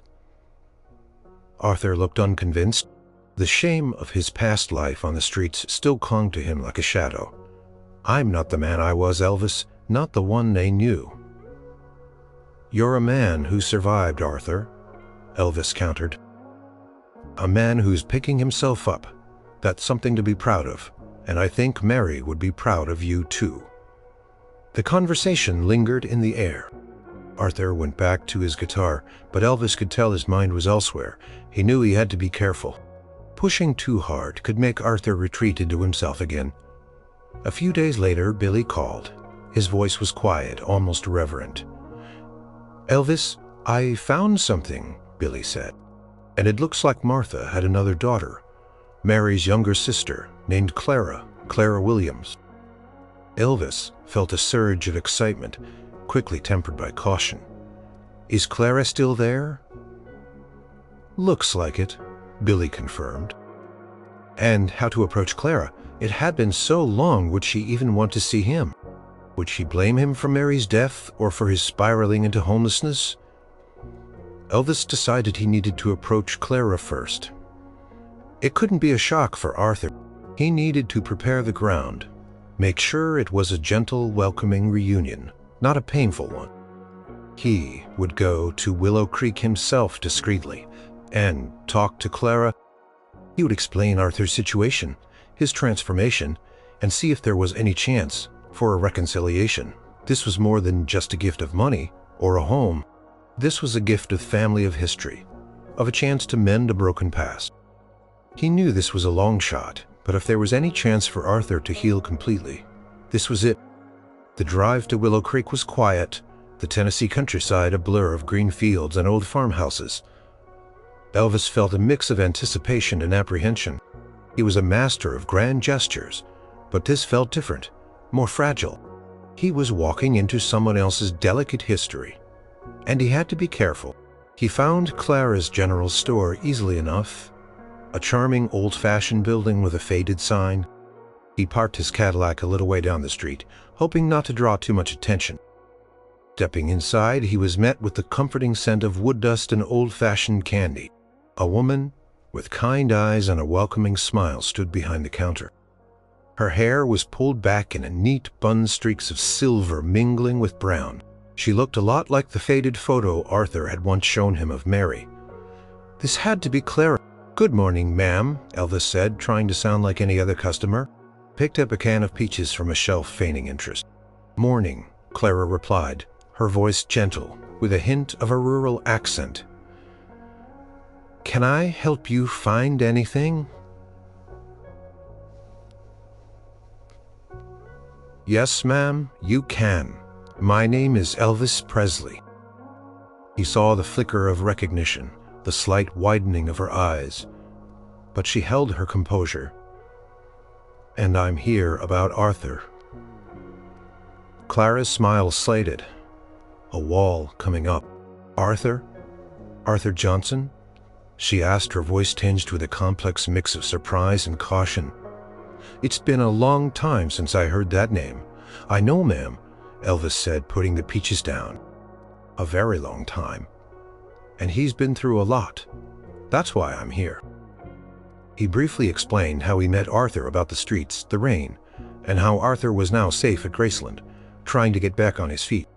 Arthur looked unconvinced. The shame of his past life on the streets still clung to him like a shadow. "I'm not the man I was, Elvis, not the one they knew." "You're a man who survived, Arthur," Elvis countered. "A man who's picking himself up. That's something to be proud of, and I think Mary would be proud of you too." The conversation lingered in the air. Arthur went back to his guitar, but Elvis could tell his mind was elsewhere. He knew he had to be careful. Pushing too hard could make Arthur retreat into himself again. A few days later, Billy called. His voice was quiet, almost reverent. "Elvis, I found something," Billy said. "And it looks like Martha had another daughter, Mary's younger sister, named Clara Williams." Elvis felt a surge of excitement, quickly tempered by caution. "Is Clara still there?" "Looks like it," Billy confirmed. And how to approach Clara? It had been so long. Would she even want to see him? Would she blame him for Mary's death or for his spiraling into homelessness? Elvis decided he needed to approach Clara first. It couldn't be a shock for Arthur. He needed to prepare the ground, make sure it was a gentle, welcoming reunion, not a painful one. He would go to Willow Creek himself discreetly and talk to Clara. He would explain Arthur's situation, his transformation, and see if there was any chance for a reconciliation. This was more than just a gift of money or a home. This was a gift of family, of history, of a chance to mend a broken past. He knew this was a long shot, But if there was any chance for Arthur to heal completely, this was it. The drive to Willow Creek was quiet, the Tennessee countryside a blur of green fields and old farmhouses. Elvis felt a mix of anticipation and apprehension. He was a master of grand gestures, but this felt different, more fragile. He was walking into someone else's delicate history, and he had to be careful. He found Clara's general store easily enough, a charming old-fashioned building with a faded sign. He parked his Cadillac a little way down the street, hoping not to draw too much attention. Stepping inside, he was met with the comforting scent of wood dust and old-fashioned candy. A woman with kind eyes and a welcoming smile stood behind the counter. Her hair was pulled back in a neat bun, streaks of silver mingling with brown. She looked a lot like the faded photo Arthur had once shown him of Mary. This had to be Clara. "Good morning, ma'am," Elvis said, trying to sound like any other customer. Picked up a can of peaches from a shelf, feigning interest. "Morning," Clara replied, her voice gentle, with a hint of a rural accent. "Can I help you find anything?" "Yes, ma'am, you can. My name is Elvis Presley." He saw the flicker of recognition, the slight widening of her eyes, but she held her composure. "And I'm here about Arthur." Clara's smile slated, a wall coming up. "Arthur? Arthur Johnson?" she asked, her voice tinged with a complex mix of surprise and caution. "It's been a long time since I heard that name." "I know, ma'am," Elvis said, putting the peaches down. "A very long time. And he's been through a lot. That's why I'm here." He briefly explained how he met Arthur about the streets, the rain, and how Arthur was now safe at Graceland, trying to get back on his feet.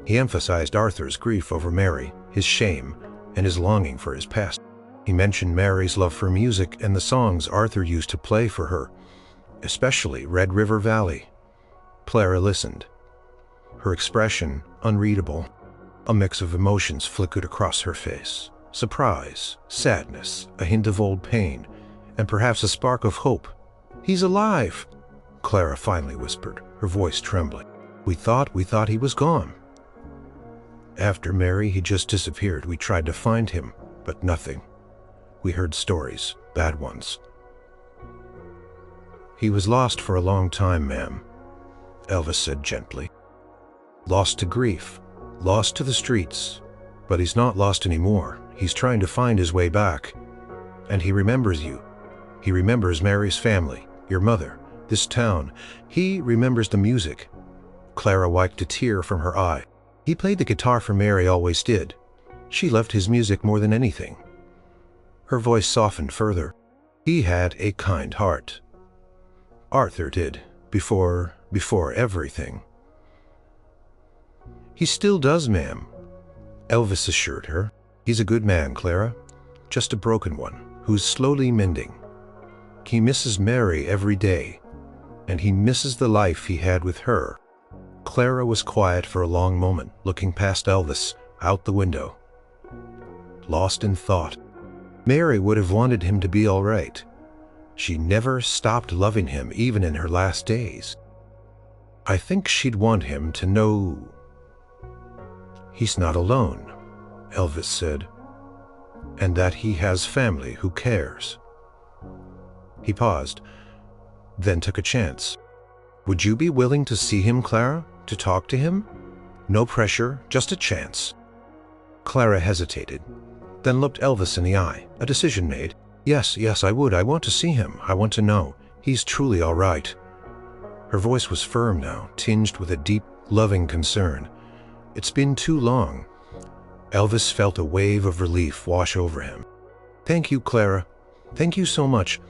He emphasized Arthur's grief over Mary, his shame, and his longing for his past. He mentioned Mary's love for music and the songs Arthur used to play for her, especially Red River Valley. Clara listened, her expression unreadable. A mix of emotions flickered across her face: surprise, sadness, a hint of old pain, and perhaps a spark of hope. "He's alive," Clara finally whispered, her voice trembling. We thought he was gone. After Mary, he just disappeared. We tried to find him, but nothing. We heard stories, bad ones." "He was lost for a long time, ma'am," Elvis said gently. "Lost to grief, lost to the streets, but he's not lost anymore. He's trying to find his way back. And he remembers you. He remembers Mary's family, your mother, this town. He remembers the music." Clara wiped a tear from her eye. "He played the guitar for Mary, always did. She loved his music more than anything." Her voice softened further. "He had a kind heart. Arthur did, before everything." "He still does, ma'am," Elvis assured her. "He's a good man, Clara, just a broken one, who's slowly mending. He misses Mary every day, and he misses the life he had with her." Clara was quiet for a long moment, looking past Elvis, out the window, lost in thought. Mary would have wanted him to be all right. She never stopped loving him, even in her last days. I think she'd want him to know he's not alone, Elvis said, and that he has family who cares. He paused, then took a chance. "Would you be willing to see him, Clara? To talk to him? No pressure, just a chance." Clara hesitated, then looked Elvis in the eye, a decision made. Yes, I would. I want to see him. I want to know he's truly all right." Her voice was firm now, tinged with a deep, loving concern. "It's been too long." Elvis felt a wave of relief wash over him. "Thank you, Clara. Thank you so much.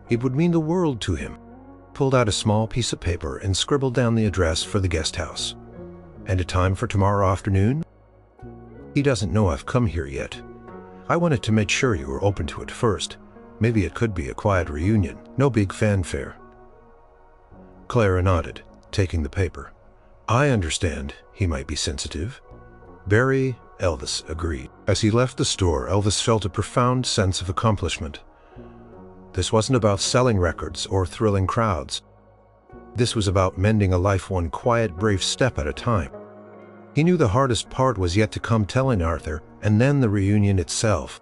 It would mean the world to him." Pulled out a small piece of paper and scribbled down the address for the guest house. "And a time for tomorrow afternoon?" "He doesn't know I've come here yet. I wanted to make sure you were open to it first. Maybe it could be a quiet reunion, no big fanfare." Clara nodded, taking the paper. "I understand he might be sensitive." "Very," Elvis agreed. As he left the store, Elvis felt a profound sense of accomplishment. This wasn't about selling records or thrilling crowds. This was about mending a life one quiet, brave step at a time. He knew the hardest part was yet to come, telling Arthur, and then the reunion itself.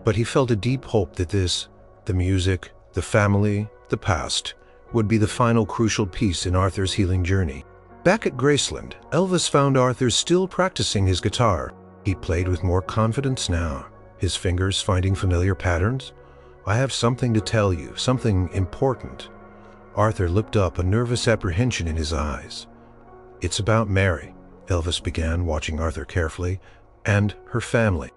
But he felt a deep hope that this, the music, the family, the past, would be the final crucial piece in Arthur's healing journey. Back at Graceland, Elvis found Arthur still practicing his guitar. He played with more confidence now, his fingers finding familiar patterns. "I have something to tell you, something important." Arthur looked up, a nervous apprehension in his eyes. "It's about Mary," Elvis began, watching Arthur carefully, "and her family."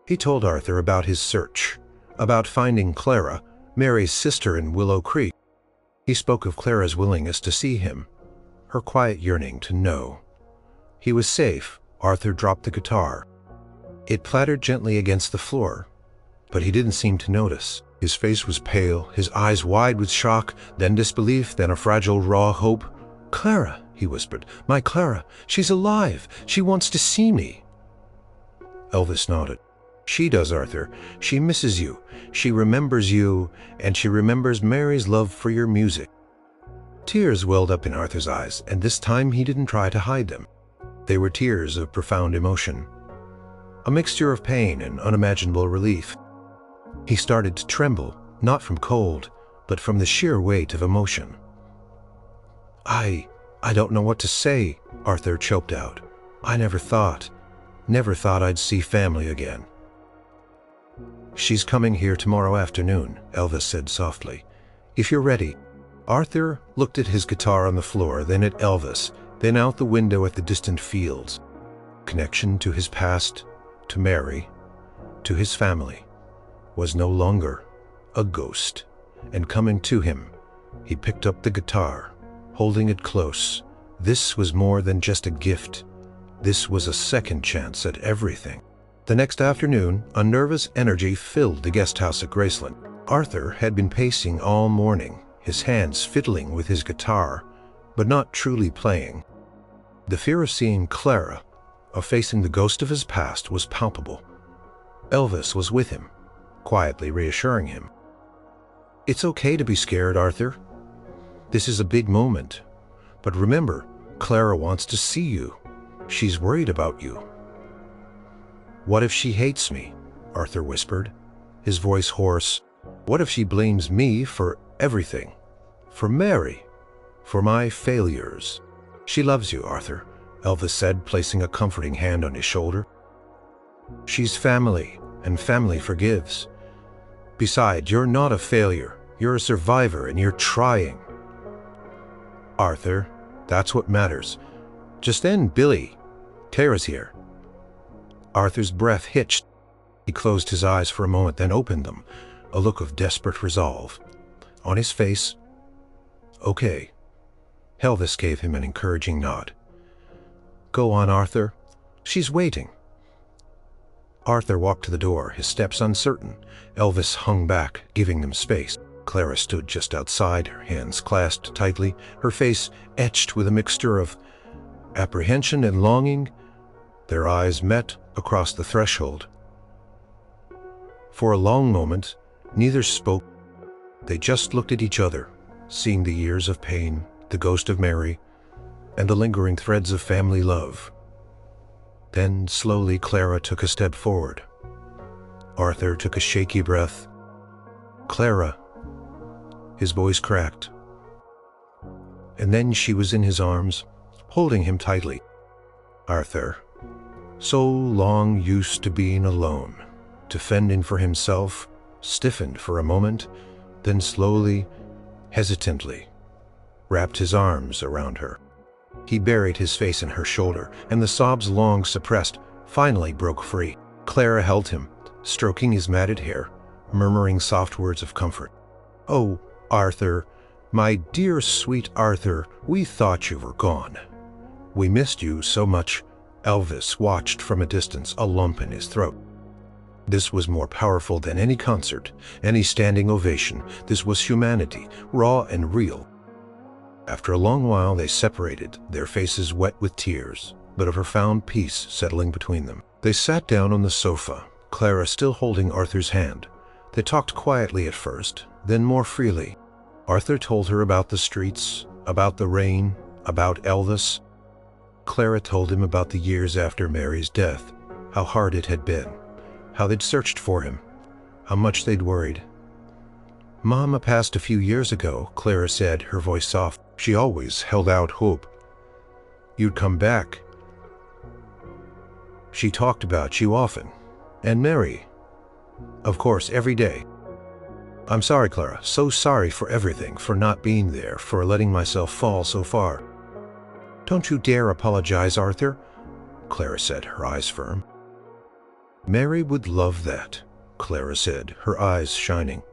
He told Arthur about his search, about finding Clara, Mary's sister in Willow Creek. He spoke of Clara's willingness to see him, her quiet yearning to know. He was safe. Arthur dropped the guitar. It clattered gently against the floor, but he didn't seem to notice. His face was pale, his eyes wide with shock, then disbelief, then a fragile, raw hope. "Clara," he whispered, "my Clara, she's alive. She wants to see me." Elvis nodded. "She does, Arthur. She misses you. She remembers you, and she remembers Mary's love for your music." Tears welled up in Arthur's eyes, and this time he didn't try to hide them. They were tears of profound emotion, a mixture of pain and unimaginable relief. He started to tremble, not from cold, but from the sheer weight of emotion. I don't know what to say," Arthur choked out. "I never thought I'd see family again." "She's coming here tomorrow afternoon," Elvis said softly. "If you're ready." Arthur looked at his guitar on the floor, then at Elvis, then out the window at the distant fields. Connection to his past, to Mary, to his family, was no longer a ghost. And coming to him, he picked up the guitar, holding it close. This was more than just a gift. This was a second chance at everything. The next afternoon, a nervous energy filled the guest house at Graceland. Arthur had been pacing all morning, his hands fiddling with his guitar, but not truly playing. The fear of seeing Clara, of facing the ghost of his past, was palpable. Elvis was with him, quietly reassuring him. "It's okay to be scared, Arthur. This is a big moment. But remember, Clara wants to see you. She's worried about you." "What if she hates me?" Arthur whispered, his voice hoarse. "What if she blames me for everything? For Mary? For my failures?" "She loves you, Arthur," Elvis said, placing a comforting hand on his shoulder. "She's family, and family forgives. Besides, you're not a failure. You're a survivor, and you're trying." "Arthur, that's what matters. Just then, Billy, Clara's here." Arthur's breath hitched. He closed his eyes for a moment, then opened them, a look of desperate resolve on his face. "Okay." Elvis gave him an encouraging nod. "Go on, Arthur. She's waiting." Arthur walked to the door, his steps uncertain. Elvis hung back, giving them space. Clara stood just outside, her hands clasped tightly, her face etched with a mixture of apprehension and longing. Their eyes met across the threshold. For a long moment, neither spoke. They just looked at each other, seeing the years of pain, the ghost of Mary, and the lingering threads of family love. Then, slowly, Clara took a step forward. Arthur took a shaky breath. "Clara." His voice cracked. And then she was in his arms, holding him tightly. Arthur, so long used to being alone, to fending for himself, stiffened for a moment, then slowly, hesitantly, wrapped his arms around her. He buried his face in her shoulder, and the sobs long suppressed finally broke free. Clara held him, stroking his matted hair, murmuring soft words of comfort. "Oh, Arthur, my dear sweet Arthur, we thought you were gone. We missed you so much." Elvis watched from a distance, a lump in his throat. This was more powerful than any concert, any standing ovation. This was humanity, raw and real. After a long while they separated, their faces wet with tears, but a profound peace settling between them. They sat down on the sofa, Clara still holding Arthur's hand. They talked quietly at first, then more freely. Arthur told her about the streets, about the rain, about Elvis. Clara told him about the years after Mary's death, how hard it had been, how they'd searched for him, how much they'd worried. "Mama passed a few years ago," Clara said, her voice soft. "She always held out hope. You'd come back. She talked about you often. And Mary. Of course, every day. I'm sorry, Clara, so sorry for everything, for not being there, for letting myself fall so far." "Don't you dare apologize, Arthur," Clara said, her eyes firm. "Mary would love that," Clara said, her eyes shining.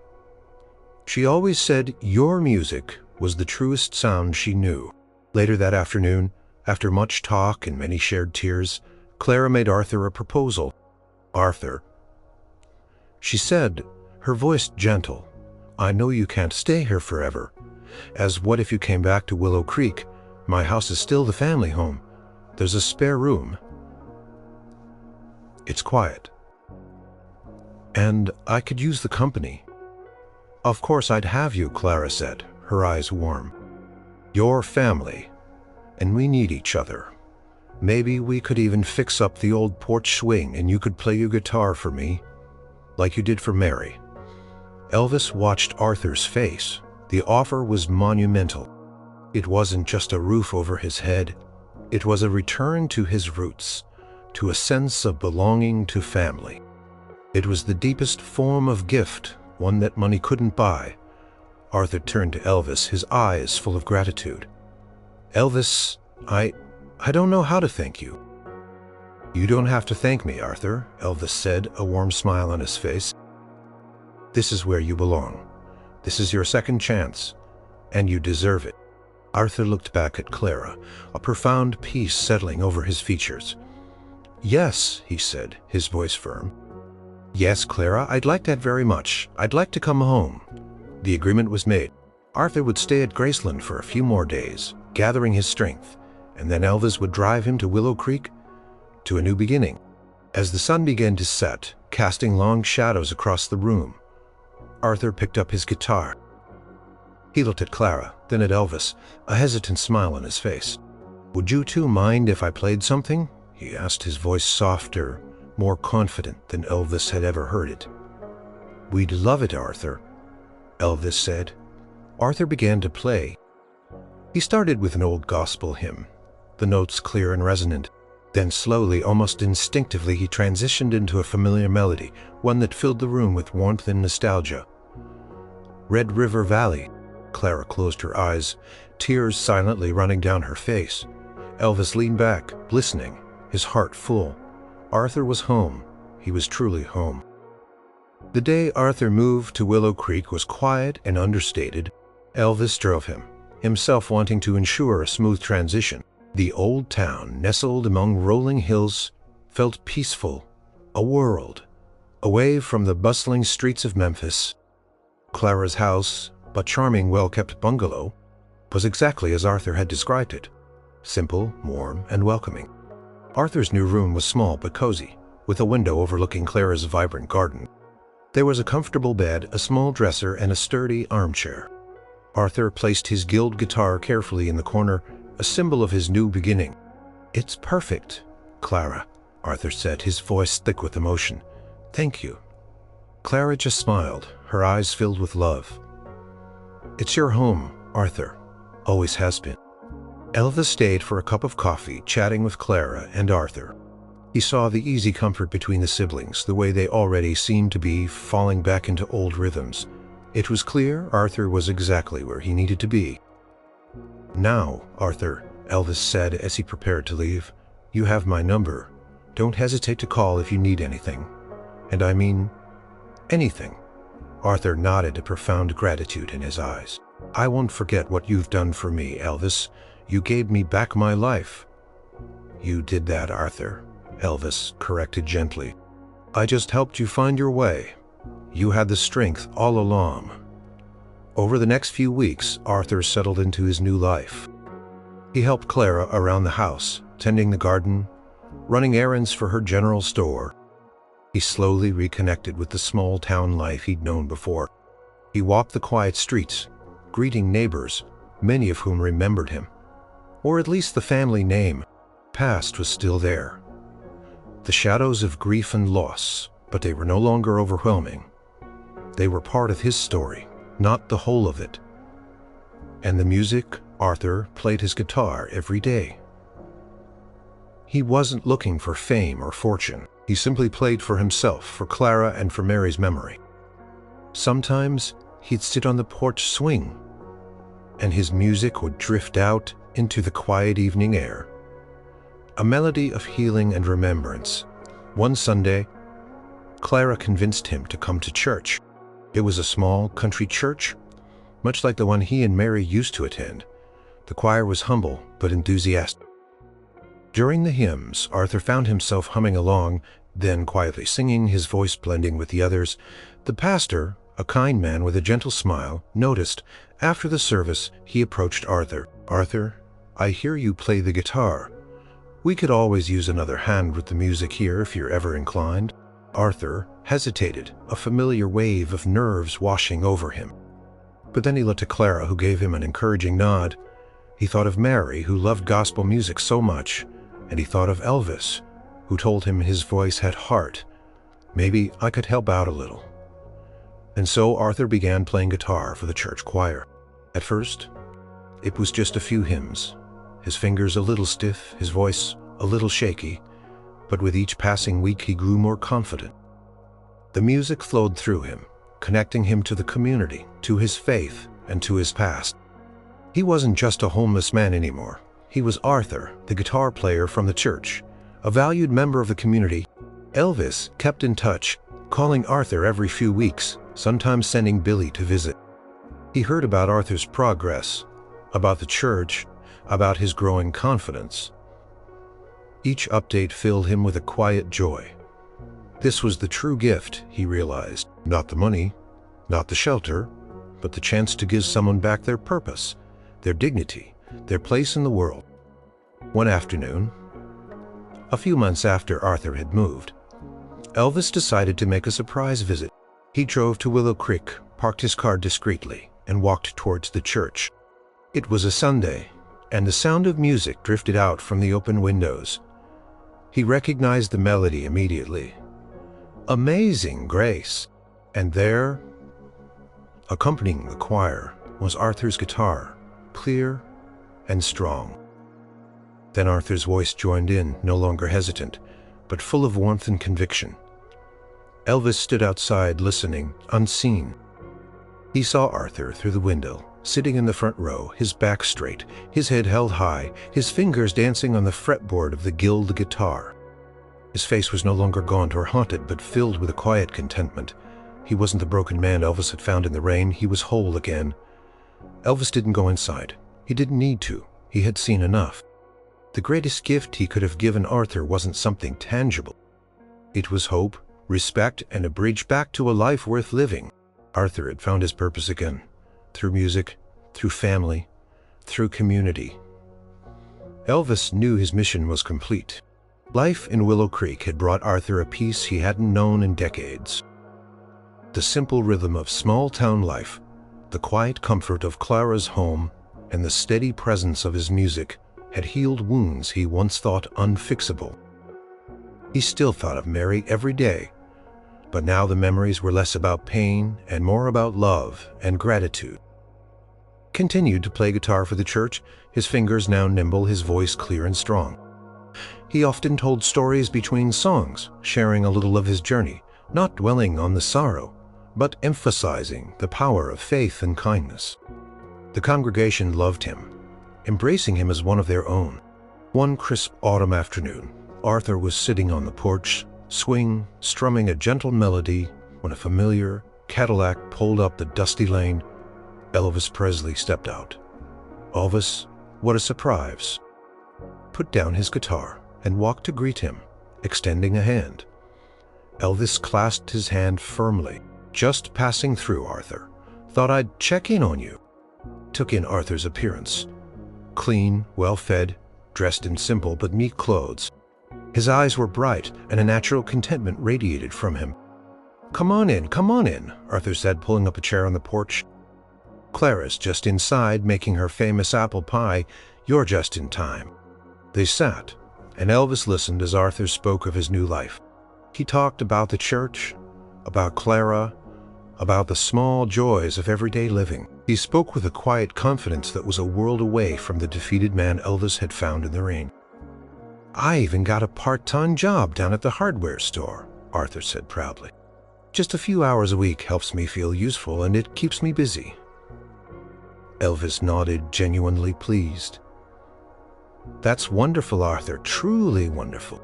"She always said your music was the truest sound she knew." Later that afternoon, after much talk and many shared tears, Clara made Arthur a proposal. "Arthur," she said, her voice gentle, "I know you can't stay here forever. As what if you came back to Willow Creek? My house is still the family home. There's a spare room. It's quiet. And I could use the company." "Of course I'd have you," Clara said, her eyes warm. "Your family, and we need each other. Maybe we could even fix up the old porch swing and you could play your guitar for me, like you did for Mary." Elvis watched Arthur's face. The offer was monumental. It wasn't just a roof over his head. It was a return to his roots, to a sense of belonging to family. It was the deepest form of gift, one that money couldn't buy. Arthur turned to Elvis, his eyes full of gratitude. "Elvis, I don't know how to thank you." "You don't have to thank me, Arthur," Elvis said, a warm smile on his face. "This is where you belong. This is your second chance, and you deserve it." Arthur looked back at Clara, a profound peace settling over his features. "Yes," he said, his voice firm. "Yes, Clara, I'd like that very much. I'd like to come home." The agreement was made. Arthur would stay at Graceland for a few more days, gathering his strength, and then Elvis would drive him to Willow Creek, to a new beginning. As the sun began to set, casting long shadows across the room, Arthur picked up his guitar. He looked at Clara, then at Elvis, a hesitant smile on his face. "Would you two mind if I played something?" he asked, his voice softer, more confident than Elvis had ever heard it. "We'd love it, Arthur," Elvis said. Arthur began to play. He started with an old gospel hymn, the notes clear and resonant. Then slowly, almost instinctively, he transitioned into a familiar melody, one that filled the room with warmth and nostalgia. "Red River Valley." Clara closed her eyes, tears silently running down her face. Elvis leaned back, listening, his heart full. Arthur was home. He was truly home. The day Arthur moved to Willow Creek was quiet and understated. Elvis drove him, himself wanting to ensure a smooth transition. The old town, nestled among rolling hills, felt peaceful, a world, away from the bustling streets of Memphis. Clara's house, but charming, well-kept bungalow, was exactly as Arthur had described it, simple, warm, and welcoming. Arthur's new room was small but cozy, with a window overlooking Clara's vibrant garden. There was a comfortable bed, a small dresser, and a sturdy armchair. Arthur placed his Guild guitar carefully in the corner, a symbol of his new beginning. "It's perfect, Clara," Arthur said, his voice thick with emotion. "Thank you." Clara just smiled, her eyes filled with love. "It's your home, Arthur. Always has been." Elvis stayed for a cup of coffee, chatting with Clara and Arthur. He saw the easy comfort between the siblings, the way they already seemed to be falling back into old rhythms. It was clear Arthur was exactly where he needed to be. "Now, Arthur," Elvis said as he prepared to leave, "you have my number. Don't hesitate to call if you need anything. And I mean anything." Arthur nodded, a profound gratitude in his eyes. "I won't forget what you've done for me, Elvis. You gave me back my life." "You did that, Arthur," Elvis corrected gently. "I just helped you find your way. You had the strength all along." Over the next few weeks, Arthur settled into his new life. He helped Clara around the house, tending the garden, running errands for her general store. He slowly reconnected with the small-town life he'd known before. He walked the quiet streets, greeting neighbors, many of whom remembered him. Or at least the family name, past, was still there. The shadows of grief and loss, but they were no longer overwhelming. They were part of his story, not the whole of it. And the music, Arthur played his guitar every day. He wasn't looking for fame or fortune. He simply played for himself, for Clara, and for Mary's memory. Sometimes he'd sit on the porch swing, and his music would drift out into the quiet evening air, a melody of healing and remembrance. One Sunday, Clara convinced him to come to church. It was a small country church, much like the one he and Mary used to attend. The choir was humble but enthusiastic. During the hymns, Arthur found himself humming along, then quietly singing, his voice blending with the others. The pastor, a kind man with a gentle smile, noticed. After the service, he approached Arthur. "Arthur, I hear you play the guitar. We could always use another hand with the music here if you're ever inclined." Arthur hesitated, a familiar wave of nerves washing over him. But then he looked at Clara, who gave him an encouraging nod. He thought of Mary, who loved gospel music so much, and he thought of Elvis, who told him his voice had heart. Maybe I could help out a little. And so Arthur began playing guitar for the church choir. At first, it was just a few hymns, his fingers a little stiff, his voice a little shaky, but with each passing week he grew more confident. The music flowed through him, connecting him to the community, to his faith, and to his past. He wasn't just a homeless man anymore. He was Arthur, the guitar player from the church, a valued member of the community. Elvis kept in touch, calling Arthur every few weeks, sometimes sending Billy to visit. He heard about Arthur's progress, about the church, about his growing confidence. Each update filled him with a quiet joy. This was the true gift, he realized. Not the money, not the shelter, but the chance to give someone back their purpose, their dignity, their place in the world. One afternoon, a few months after Arthur had moved, Elvis decided to make a surprise visit. He drove to Willow Creek, parked his car discreetly, and walked towards the church. It was a Sunday, and the sound of music drifted out from the open windows. He recognized the melody immediately. Amazing Grace! And there, accompanying the choir, was Arthur's guitar, clear and strong. Then Arthur's voice joined in, no longer hesitant, but full of warmth and conviction. Elvis stood outside listening, unseen. He saw Arthur through the window, sitting in the front row, his back straight, his head held high, his fingers dancing on the fretboard of the Guild guitar. His face was no longer gaunt or haunted, but filled with a quiet contentment. He wasn't the broken man Elvis had found in the rain. He was whole again. Elvis didn't go inside. He didn't need to. He had seen enough. The greatest gift he could have given Arthur wasn't something tangible. It was hope, respect, and a bridge back to a life worth living. Arthur had found his purpose again, through music, through family, through community. Elvis knew his mission was complete. Life in Willow Creek had brought Arthur a peace he hadn't known in decades. The simple rhythm of small-town life, the quiet comfort of Clara's home, and the steady presence of his music had healed wounds he once thought unfixable. He still thought of Mary every day, but now the memories were less about pain and more about love and gratitude. Continued to play guitar for the church, his fingers now nimble, his voice clear and strong. He often told stories between songs, sharing a little of his journey, not dwelling on the sorrow, but emphasizing the power of faith and kindness. The congregation loved him, embracing him as one of their own. One crisp autumn afternoon, Arthur was sitting on the porch, strumming a gentle melody, when a familiar Cadillac pulled up the dusty lane. Elvis Presley stepped out. Elvis, what a surprise, put down his guitar and walked to greet him, extending a hand. Elvis clasped his hand firmly. "Just passing through, Arthur. Thought I'd check in on you." Took in Arthur's appearance. Clean, well-fed, dressed in simple but neat clothes. His eyes were bright, and a natural contentment radiated from him. Come on in, Arthur said, pulling up a chair on the porch. Clara's just inside, making her famous apple pie. You're just in time. They sat, and Elvis listened as Arthur spoke of his new life. He talked about the church, about Clara, about the small joys of everyday living. He spoke with a quiet confidence that was a world away from the defeated man Elvis had found in the rain. I even got a part-time job down at the hardware store, Arthur said proudly. Just a few hours a week helps me feel useful, and it keeps me busy. Elvis nodded, genuinely pleased. That's wonderful, Arthur, truly wonderful.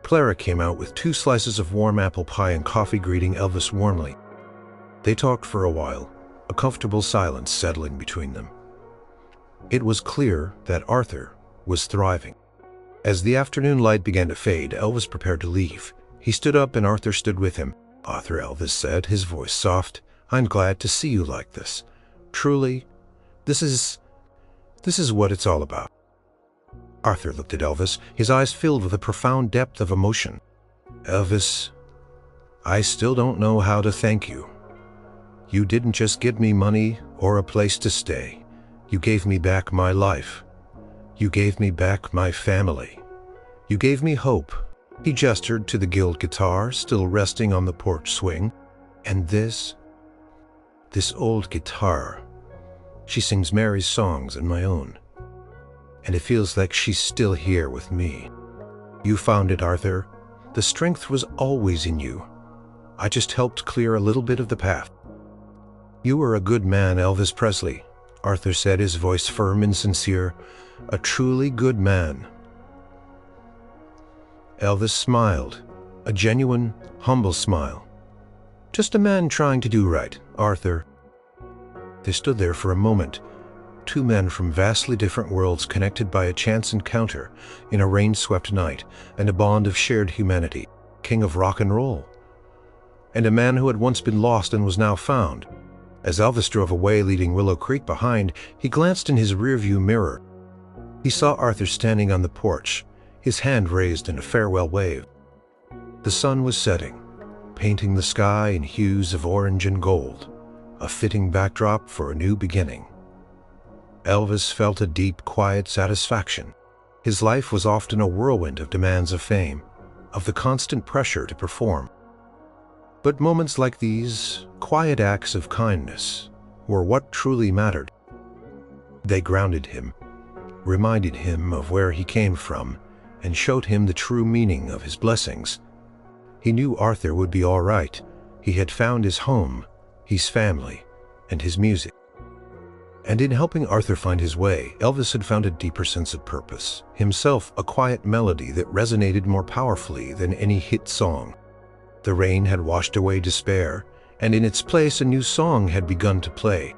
Clara came out with 2 slices of warm apple pie and coffee, greeting Elvis warmly. They talked for a while, a comfortable silence settling between them. It was clear that Arthur was thriving. As the afternoon light began to fade, Elvis prepared to leave. He stood up and Arthur stood with him. Arthur, Elvis said, his voice soft, I'm glad to see you like this. Truly, this is what it's all about. Arthur looked at Elvis, his eyes filled with a profound depth of emotion. Elvis, I still don't know how to thank you. You didn't just give me money or a place to stay. You gave me back my life. You gave me back my family. You gave me hope. He gestured to the Guild guitar still resting on the porch swing. And this old guitar, she sings Mary's songs and my own. And it feels like she's still here with me. You found it, Arthur. The strength was always in you. I just helped clear a little bit of the path. You were a good man, Elvis Presley, Arthur said, his voice firm and sincere. A truly good man. Elvis smiled, a genuine, humble smile. Just a man trying to do right, Arthur. They stood there for a moment, 2 men from vastly different worlds connected by a chance encounter in a rain-swept night and a bond of shared humanity. King of rock and roll, and a man who had once been lost and was now found. As Elvis drove away, leaving Willow Creek behind, he glanced in his rearview mirror. He saw Arthur standing on the porch, his hand raised in a farewell wave. The sun was setting, painting the sky in hues of orange and gold, a fitting backdrop for a new beginning. Elvis felt a deep, quiet satisfaction. His life was often a whirlwind of demands of fame, of the constant pressure to perform. But moments like these, quiet acts of kindness, were what truly mattered. They grounded him, reminded him of where he came from, and showed him the true meaning of his blessings. He knew Arthur would be all right. He had found his home, his family, and his music. And in helping Arthur find his way, Elvis had found a deeper sense of purpose, himself a quiet melody that resonated more powerfully than any hit song. The rain had washed away despair, and in its place a new song had begun to play.